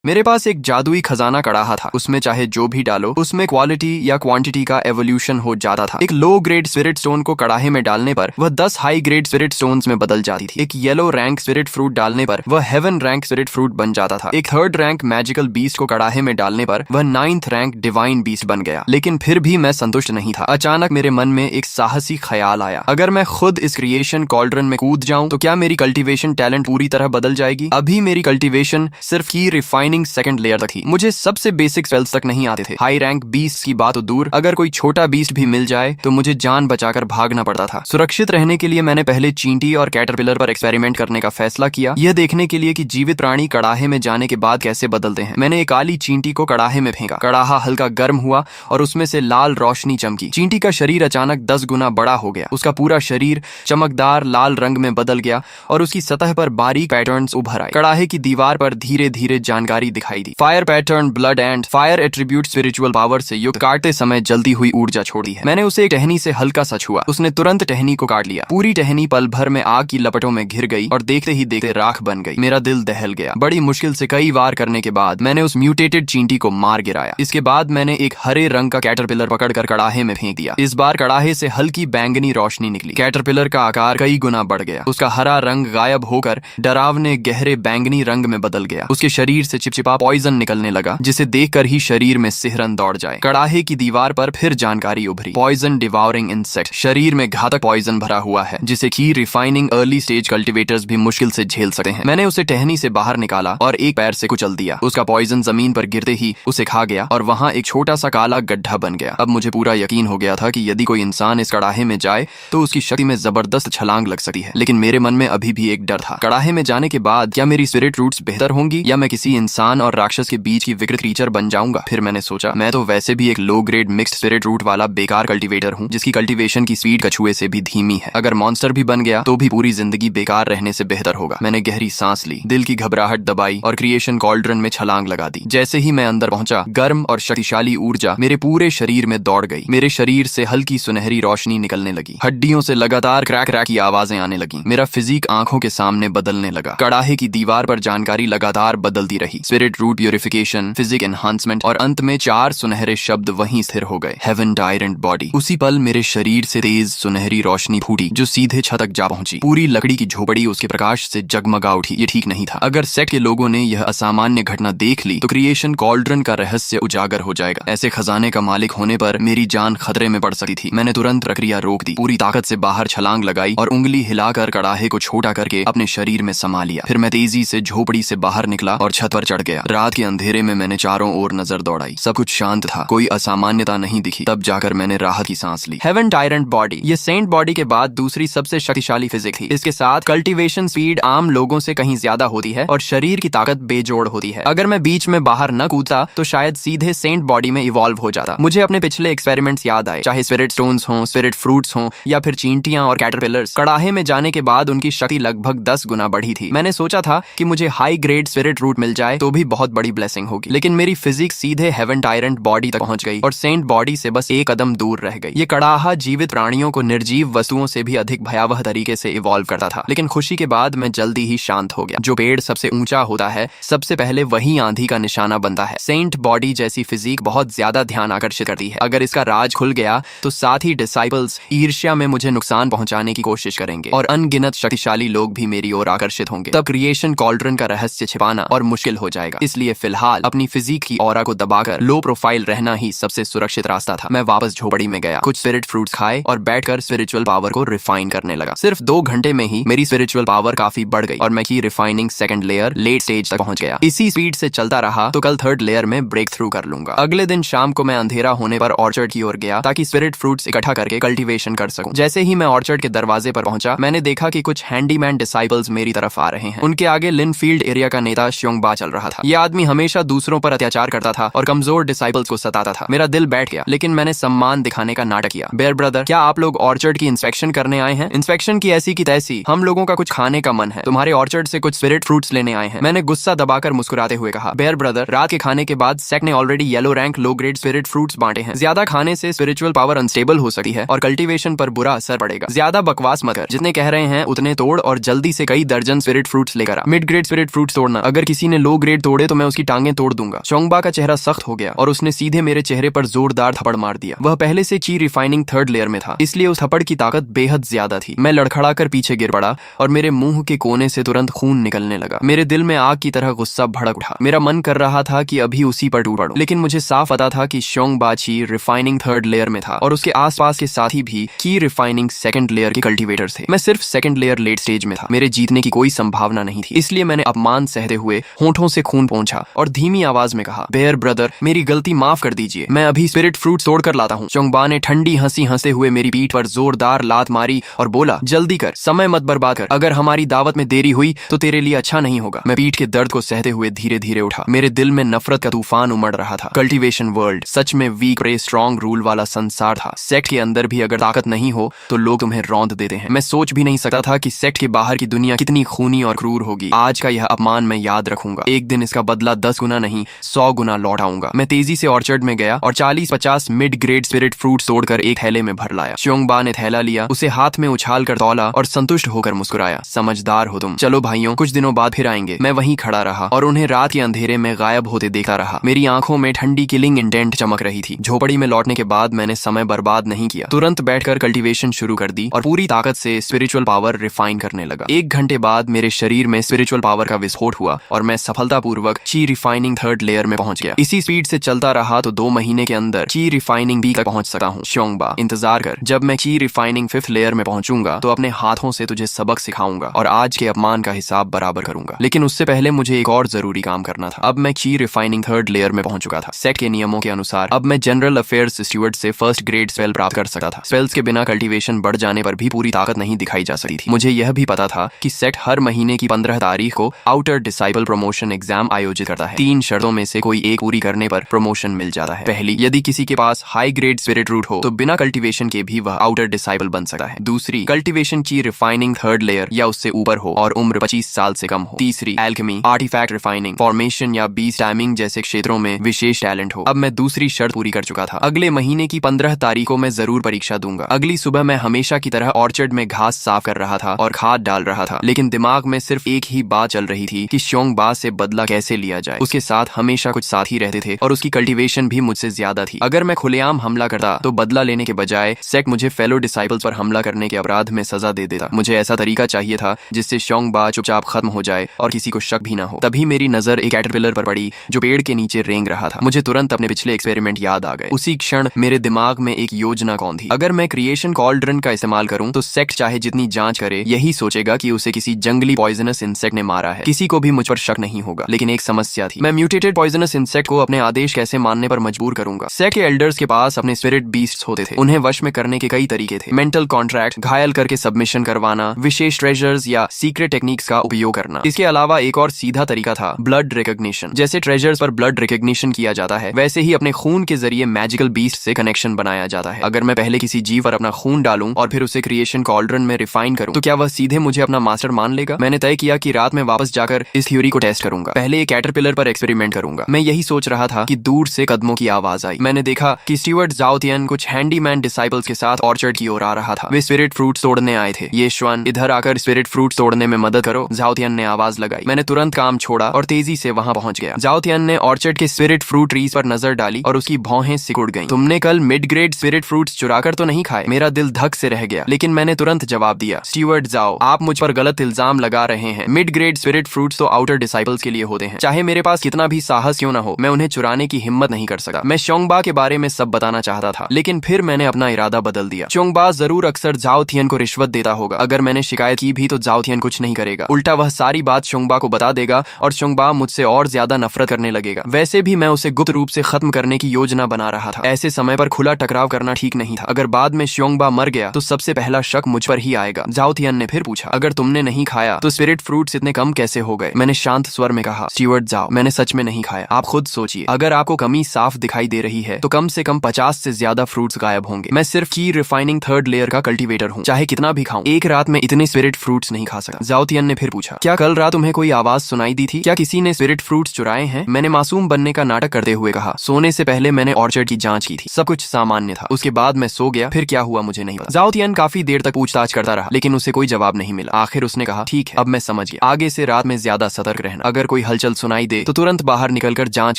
मेरे पास एक जादुई खजाना कड़ाहा था। उसमें चाहे जो भी डालो उसमें क्वालिटी या क्वांटिटी का एवोल्यूशन हो जाता था। एक लो ग्रेड स्पिरिट स्टोन को कड़ाहे में डालने पर वह 10 हाई ग्रेड स्पिरिट स्टोन्स में बदल जाती थी। एक येलो रैंक स्पिरिट फ्रूट डालने पर वह हेवन रैंक स्पिरिट फ्रूट बन जाता था। एक थर्ड रैंक मैजिकल बीस्ट को कड़ाहे में डालने पर वह 9th रैंक डिवाइन बीस्ट बन गया। लेकिन फिर भी मैं संतुष्ट नहीं था। अचानक मेरे मन में एक साहसी ख्याल आया, अगर मैं खुद इस क्रिएशन कॉल्ड्रन में कूद जाऊं तो क्या मेरी कल्टीवेशन टैलेंट पूरी तरह बदल जाएगी। अभी मेरी कल्टीवेशन सिर्फ की रिफाइनिंग सेकंड लेयर तक थी। मुझे सबसे बेसिक स्पेल्स तक नहीं आते थे। हाई रैंक बीस्ट की बात तो दूर, अगर कोई छोटा बीस्ट भी मिल जाए तो मुझे जान बचाकर भागना पड़ता था। सुरक्षित रहने के लिए मैंने पहले चींटी और कैटरपिलर पर एक्सपेरिमेंट करने का फैसला किया, यह देखने के लिए कि जीवित प्राणी कड़ाहे में जाने के बाद कैसे बदलते हैं। मैंने एक काली चींटी को कड़ाहे में फेंका। कड़ाहा हल्का गर्म हुआ और उसमें से लाल रोशनी चमकी। चींटी का शरीर अचानक 10 गुना बड़ा हो गया। उसका पूरा शरीर चमकदार लाल रंग में बदल गया और उसकी सतह पर बारीक पैटर्न्स उभर आए। कड़ाहे की दीवार पर धीरे धीरे जानकारी दिखाई दी। Fire pattern, blood and fire attribute spiritual power से युक्त, काटते समय जल्दी हुई ऊर्जा छोड़ी है। मैंने उसे एक टहनी से हल्का सा छुआ। उसने तुरंत टहनी को काट लिया। पूरी टहनी पल भर में आग की लपटों में घिर गई और देखते ही देखते राख बन गई। मेरा दिल दहल गया। बड़ी मुश्किल से कई वार करने के बाद मैंने उस म्यूटेटेड चींटी को मार गिराया। इसके बाद मैंने एक हरे रंग का कैटरपिलर पकड़कर कड़ाहे में फेंक दिया। इस बार कड़ाहे से हल्की बैंगनी रोशनी निकली। कैटरपिलर का आकार कई गुना बढ़ गया। उसका हरा रंग गायब होकर डरावने गहरे बैंगनी रंग में बदल गया। उसके शरीर से चिपचिपा पॉइजन निकलने लगा, जिसे देखकर ही शरीर में सिहरन दौड़ जाए। कड़ाहे की दीवार पर फिर जानकारी उभरी। पॉइजन डिवाउरिंग इंसेक्ट, शरीर में घातक पॉइजन भरा हुआ है, जिसे की रिफाइनिंग अर्ली स्टेज कल्टीवेटर्स भी मुश्किल से झेल सकते हैं। मैंने उसे टहनी से बाहर निकाला और एक पैर से कुचल दिया। उसका पॉइजन जमीन पर गिरते ही उसे खा गया और वहां एक छोटा सा काला गड्ढा बन गया। अब मुझे पूरा यकीन हो गया था कि यदि कोई इंसान इस कड़ाहे में जाए तो उसकी शक्ति में जबरदस्त छलांग लग सकती है। लेकिन मेरे मन में अभी भी एक डर था। कड़ाहे में जाने के बाद क्या मेरी स्पिरिट रूट्स बेहतर होंगी या मैं किसी इंसान और राक्षस के बीच की विकृत क्रीचर बन जाऊंगा। फिर मैंने सोचा, मैं तो वैसे भी एक low grade mixed spirit root वाला बेकार कल्टीवेटर हूँ, जिसकी कल्टीवेशन की स्पीड कछुए से भी धीमी है। अगर मॉन्स्टर भी बन गया तो भी पूरी जिंदगी बेकार रहने से बेहतर होगा। मैंने गहरी सांस ली, दिल की घबराहट दबाई और क्रिएशन कॉल्ड्रन में छलांग लगा दी। जैसे ही मैं अंदर पहुंचा, गर्म और शक्तिशाली ऊर्जा मेरे पूरे शरीर में दौड़ गई। मेरे शरीर से हल्की सुनहरी रोशनी निकलने लगी। हड्डियों से लगातार क्रैक क्रैक की आवाजें आने लगी। मेरा फिजिक आंखों के सामने बदलने लगा। कड़ाहे की दीवार पर जानकारी लगातार बदलती रही। Spirit root purification, physique enhancement और अंत में 4 सुनहरे शब्द वहीं स्थिर हो गए। Heaven tyrant body. उसी पल मेरे शरीर से तेज सुनहरी रोशनी फूटी जो सीधे छत तक जा पहुंची। पूरी लकड़ी की झोपड़ी उसके प्रकाश से जगमगा उठी। ये ठीक नहीं था। अगर सेक्ट के लोगों ने यह असामान्य घटना देख ली तो क्रिएशन कॉल्ड्रन का रहस्य उजागर हो जाएगा। ऐसे खजाने का मालिक होने पर मेरी जान खतरे में पड़ सकती थी। मैंने तुरंत प्रक्रिया रोक दी, पूरी ताकत से बाहर छलांग लगाई और उंगली हिलाकर कड़ाहे को छोटा करके अपने शरीर में समा लिया। फिर मैं तेजी से झोपड़ी से बाहर निकला और छत पर चढ़ गया। रात के अंधेरे में मैंने चारों ओर नजर दौड़ाई। सब कुछ शांत था, कोई असामान्यता नहीं दिखी। तब जाकर मैंने राहत की सांस ली। हेवन टायरेंट बॉडी, ये सेंट बॉडी के बाद दूसरी सबसे शक्तिशाली फिजिक थी। इसके साथ कल्टीवेशन स्पीड आम लोगों से कहीं ज्यादा होती है और शरीर की ताकत बेजोड़ होती है। अगर मैं बीच में बाहर न कूदता तो शायद सीधे सेंट बॉडी में इवॉल्व हो जाता। मुझे अपने पिछले एक्सपेरिमेंट्स याद आए, चाहे स्पिरिट स्टोन्स हों, स्पिरिट फ्रूट्स हों या फिर चींटियां और कैटरपिलर्स। कड़ाहे में जाने के बाद उनकी शक्ति लगभग 10 गुना बढ़ी थी। मैंने सोचा था कि मुझे हाई ग्रेड स्पिरिट रूट मिल जाए तो भी बहुत बड़ी ब्लेसिंग होगी, लेकिन मेरी फिजिक्स सीधे हेवन टायरेंट बॉडी तक पहुंच गई और सेंट बॉडी से बस एक कदम दूर रह गई। ये कड़ाहा जीवित प्राणियों को निर्जीव वस्तुओं से भी अधिक भयावह तरीके से इवॉल्व करता था। लेकिन खुशी के बाद मैं जल्दी ही शांत हो गया। जो पेड़ सबसे ऊंचा होता है सबसे पहले वही आंधी का निशाना बनता है। सेंट बॉडी जैसी फिजिक बहुत ज्यादा ध्यान आकर्षित करती है। अगर इसका राज खुल गया तो साथ ही डिसाइपल्स ईर्ष्या में मुझे नुकसान पहुंचाने की कोशिश करेंगे और अनगिनत शक्तिशाली लोग भी मेरी ओर आकर्षित होंगे। तब क्रिएशन कॉल्ड्रन का रहस्य छिपाना और मुश्किल हो जाएगा। इसलिए फिलहाल अपनी फिजिक की ऑरा को दबाकर लो प्रोफाइल रहना ही सबसे सुरक्षित रास्ता था। मैं वापस झोपड़ी में गया, कुछ स्पिरिट फ्रूट्स खाए और बैठकर स्पिरिचुअल पावर को रिफाइन करने लगा। सिर्फ 2 घंटे में ही मेरी स्पिरिचुअल पावर काफी बढ़ गई और मैं की refining second layer late stage तक पहुंच गया। इसी स्पीड से चलता रहा तो कल 3rd लेयर में ब्रेक थ्रू कर लूंगा। अगले दिन शाम को मैं अंधेरा होने पर ऑर्चर्ड की ओर गया ताकि स्पिरिट फ्रूट्स इकट्ठा करके कल्टीवेशन कर सकूं। जैसे ही मैं ऑर्चर्ड के दरवाजे पर पहुंचा, मैंने देखा कि कुछ हैंडीमैन डिसाइपल्स मेरी तरफ आ रहे हैं। उनके आगे लिनफील्ड एरिया का नेता श्योंगबा चल रहा था। यह आदमी हमेशा दूसरों पर अत्याचार करता था और कमजोर डिसाइपल्स को सताता था। मेरा दिल बैठ गया, लेकिन मैंने सम्मान दिखाने का नाटक किया। बेयर ब्रदर, क्या आप लोग ऑर्चर्ड की इंस्पेक्शन करने आए हैं? इंस्पेक्शन की ऐसी की तैसी, हम लोगों का कुछ खाने का मन है। तुम्हारे ऑर्चर्ड से कुछ स्पिरिट फ्रूट्स लेने आए हैं। मैंने गुस्सा दबाकर मुस्कुराते हुए कहा, बेयर ब्रदर, रात के खाने के बाद सेक्ट ने already yellow rank low grade spirit fruits बांटे हैं। ज्यादा खाने से स्पिरिचुअल पावर अनस्टेबल हो सकती है और कल्टीवेशन पर बुरा असर पड़ेगा। ज्यादा बकवास मत कर, जितने कह रहे हैं उतने तोड़ और जल्दी से कई दर्जन स्पिरिट फ्रूट्स लेकर आ। मिड ग्रेड स्पिरिट फ्रूट्स तोड़ना, अगर किसी ने लो ग्रेड ग्रेड तोड़े तो मैं उसकी टांगें तोड़ दूंगा। शोंगबा का चेहरा सख्त हो गया और उसने सीधे मेरे चेहरे पर जोरदार थप्पड़ मार दिया। वह पहले से ची रिफाइनिंग थर्ड लेयर में था, इसलिए उस थप्पड़ की ताकत बेहद ज्यादा थी। मैं लड़खड़ा कर पीछे गिर पड़ा और मेरे मुंह के कोने से तुरंत खून निकलने लगा। मेरे दिल में आग की तरह गुस्सा भड़क उठा। मेरा मन कर रहा था कि अभी उसी पर टूट पड़ूं, लेकिन मुझे साफ पता था कि शोंगबा ची रिफाइनिंग थर्ड लेयर में था और उसके आसपास के साथी भी की रिफाइनिंग सेकंड लेयर के कल्टीवेटर्स थे। मैं सिर्फ सेकंड लेयर लेट स्टेज में था। मेरे जीतने की कोई संभावना नहीं थी, इसलिए मैंने अपमान सहते हुए होंठों से खून पोंछा और धीमी आवाज में कहा, बेयर ब्रदर, मेरी गलती माफ कर दीजिए, मैं अभी स्पिरिट फ्रूट तोड़ कर लाता हूँ। शोंगबा ने ठंडी हंसी हंसते हुए मेरी पीठ पर जोरदार लात मारी और बोला, जल्दी कर, समय मत बर्बाद कर, अगर हमारी दावत में देरी हुई तो तेरे लिए अच्छा नहीं होगा। मैं पीठ के दर्द को सहते हुए धीरे धीरे उठा। मेरे दिल में नफरत का तूफान उमड़ रहा था। कल्टीवेशन वर्ल्ड सच में वीक रे स्ट्रॉन्ग रूल वाला संसार था। सेक्ट के अंदर भी अगर ताकत नहीं हो तो लोग तुम्हें रौंद देते हैं। मैं सोच भी नहीं सकता था कि सेक्ट के बाहर की दुनिया कितनी खूनी और क्रूर होगी। आज का यह अपमान मैं याद रखूंगा। एक दिन इसका बदला 10 गुना नहीं 100 गुना लौटाऊंगा। मैं तेजी से ऑर्चर्ड में गया और 40-50 मिड ग्रेड स्पिरिट फ्रूट तोड़कर एक थैले में भर लाया। शोंगबा ने थैला लिया, उसे हाथ में उछाल कर तौला और संतुष्ट होकर मुस्कुराया, समझदार हो तुम, चलो भाइयों, कुछ दिनों बाद फिर आएंगे। मैं वहीं खड़ा रहा और उन्हें रात के अंधेरे में गायब होते देखता रहा। मेरी आंखों में ठंडी किलिंग इंटेंट चमक रही थी। झोपड़ी में लौटने के बाद मैंने समय बर्बाद नहीं किया, तुरंत बैठकर कल्टीवेशन शुरू कर दी और पूरी ताकत से स्पिरिचुअल पावर रिफाइन करने लगा। 1 घंटे बाद मेरे शरीर में स्पिरिचुअल पावर का विस्फोट हुआ और मैं सफलतापूर्वक ची रिफाइनिंग थर्ड लेयर में पहुंच गया। इसी स्पीड से चलता रहा तो 2 महीने के अंदर ची रिफाइनिंग बी तक पहुंच सकता हूँ। शोंगबा, इंतजार कर, जब मैं ची रिफाइनिंग 5th लेयर में पहुंचूंगा तो अपने हाथों से तुझे सबक सिखाऊंगा और आज के अपमान का हिसाब बराबर करूंगा। लेकिन उससे पहले मुझे एक और जरूरी काम करना था। अब मैं ची रिफाइनिंग थर्ड लेयर में पहुंच चुका था। सेक्ट के नियमों के अनुसार अब मैं जनरल अफेयर्स स्टूवर्ड से फर्स्ट ग्रेड स्पेल प्राप्त कर सकता था। स्पेल्स के बिना कल्टीवेशन बढ़ जाने पर भी पूरी ताकत नहीं दिखाई जा सकती थी। मुझे यह भी पता था कि सेक्ट हर महीने की 15 तारीख को आउटर डिसाइबल प्रमोशन एग्जाम आयोजित करता है। 3 शर्तों में से कोई एक पूरी करने पर प्रमोशन मिल जाता है। पहली, यदि किसी के पास हाई ग्रेड स्पिरिट रूट हो तो बिना कल्टीवेशन के भी वह आउटर डिसाइबल बन सकता है। दूसरी, कल्टीवेशन ची रिफाइनिंग थर्ड लेयर या उससे ऊपर हो और उम्र 25 साल से कम हो। तीसरी, एल्केमी, आर्टिफैक्ट रिफाइनिंग, फॉर्मेशन या बीज टाइमिंग जैसे क्षेत्रों में विशेष टैलेंट हो। अब मैं दूसरी शर्त पूरी कर चुका था। अगले महीने की 15 तारीख को मैं जरूर परीक्षा दूंगा। अगली सुबह मैं हमेशा की तरह ऑर्चर्ड में घास साफ कर रहा था और खाद डाल रहा था, लेकिन दिमाग में सिर्फ एक ही बात चल रही थी कि शोंगबा से बदला कैसे लिया जाए। उसके साथ हमेशा कुछ साथी रहते थे और उसकी कल्टीवेशन भी मुझसे ज्यादा थी। अगर मैं खुलेआम हमला करता तो बदला लेने के बजाय सेक्ट मुझे फेलो डिसाइपल्स पर हमला करने के अपराध में सजा दे देता। मुझे ऐसा तरीका चाहिए था जिससे शोंगबा चुपचाप खत्म हो जाए और किसी को शक भी ना हो। तभी मेरी नजर एक कैटरपिलर पर पड़ी जो पेड़ के नीचे रेंग रहा था। मुझे तुरंत अपने पिछले एक्सपेरिमेंट याद आ गए। उसी क्षण मेरे दिमाग में एक योजना कौन थी। अगर मैं क्रिएशन कॉल्ड्रन का इस्तेमाल करूं तो सेक्ट चाहे जितनी जांच करे यही सोचेगा कि उसे किसी जंगली पॉइजनस इंसेक्ट ने मारा है। किसी को भी मुझ पर शक नहीं होगा। लेकिन एक समस्या थी, मैं म्यूटेटेड पॉइजनस इंसेक्ट को अपने आदेश कैसे मानने पर मजबूर करूंगा। सेक्ट के एल्डर्स के पास अपने स्पिरिट बीस्ट्स होते थे। उन्हें वश में करने के कई तरीके थे। मेंटल कॉन्ट्रैक्ट, घायल करके सबमिशन करवाना, विशेष ट्रेजर्स या सीक्रेट टेक्निक्स का उपयोग करना। इसके अलावा एक और सीधा तरीका था, ब्लड रिकॉग्निशन। जैसे ट्रेजर्स पर ब्लड रिकॉग्निशन किया जाता है वैसे ही अपने खून के जरिए मैजिकल बीस्ट से कनेक्शन बनाया जाता है। अगर मैं पहले किसी जीव पर अपना खून डालूं और फिर उसे क्रिएशन कॉल्ड्रन में रिफाइन करूं तो क्या वह सीधे मुझे अपना मास्टर मान लेगा? मैंने तय किया कि रात में वापस जाकर इस थ्योरी को टेस्ट करूंगा। पहले एक कैटरपिलर पर एक्सपेरिमेंट करूंगा। मैं यही सोच रहा था कि दूर से कदमों की आवाज आई। मैंने देखा कि स्टीवर्ट ज़ाओ तियन कुछ हैंडीमैन डिसाइपल्स के साथ ऑर्चर्ड की ओर आ रहा था। वे स्पिरिट फ्रूट्स तोड़ने आए थे। ये श्वन, इधर आकर स्पिरिट फ्रूट्स तोड़ने में मदद करो, ज़ाओ तियन ने आवाज लगाई। मैंने तुरंत काम छोड़ा और तेजी से वहां पहुंच गया। ज़ाओ तियन ने ऑर्चर्ड के स्पिरिट फ्रूट ट्रीज पर नजर डाली और उसकी भौहें सिकुड़ गईं। तुमने कल मिड ग्रेड स्पिरिट फ्रूट्स चुराकर तो नहीं खाए? मेरा दिल धक से रह गया, लेकिन मैंने तुरंत जवाब दिया, स्टीवर्ट ज़ाओ, आप मुझ पर गलत इल्जाम लगा रहे हैं। मिड ग्रेड स्पिरिट फ्रूट्स तो आउटर डिसाइपल्स के लिए होते हैं। चाहे मेरे पास कितना भी साहस क्यों ना हो, मैं उन्हें चुराने की हिम्मत नहीं कर सकता। मैं शोंगबा के बारे में सब बताना चाहता था, लेकिन फिर मैंने अपना इरादा बदल दिया। शोंगबा जरूर अक्सर ज़ाओ तियन को रिश्वत देता होगा। अगर मैंने शिकायत की भी तो ज़ाओ तियन कुछ नहीं करेगा। उल्टा वह सारी बात शोंगबा को बता देगा और शोंगबा मुझसे और ज्यादा नफरत करने लगेगा। वैसे भी मैं उसे गुप्त रूप से खत्म करने की योजना बना रहा था। ऐसे समय पर खुला टकराव करना ठीक नहीं था। अगर बाद में शोंगबा मर गया तो सबसे पहला शक मुझ पर ही आएगा। ज़ाओ तियन ने फिर पूछा, अगर तुमने नहीं खाया तो स्पिरिट फ्रूट्स इतने कम कैसे हो गए? मैंने शांत स्वर में कहा, स्टीवर्ट ज़ाओ, मैंने सच में नहीं खाया। आप खुद सोचिए, अगर आपको कमी साफ दिखाई दे रही है तो कम से कम 50 से ज्यादा फ्रूट्स गायब होंगे। मैं सिर्फ की रिफाइनिंग थर्ड लेयर का कल्टीवेटर हूँ। चाहे कितना भी खाऊं, एक रात में इतने स्पिरिट फ्रूट्स नहीं खा सकता। ज़ाओ तियन ने फिर पूछा, क्या कल रात तुम्हें कोई आवाज सुनाई दी थी? क्या किसी ने स्पिरिट फ्रूट्स चुराए हैं? मैंने मासूम बनने का नाटक करते हुए कहा, सोने से पहले मैंने ऑर्चर्ड की जांच की थी, सब कुछ सामान्य था। उसके बाद मैं सो गया, फिर क्या हुआ मुझे नहीं पता। ज़ाओ तियन काफी देर तक पूछताछ करता रहा, लेकिन उसे कोई जवाब नहीं मिला। आखिर उसने कहा, ठीक है, अब मैं समझ गया, आगे से रात में ज्यादा सतर्क रहना। अगर कोई कोई हलचल सुनाई दे तो तुरंत बाहर निकलकर जांच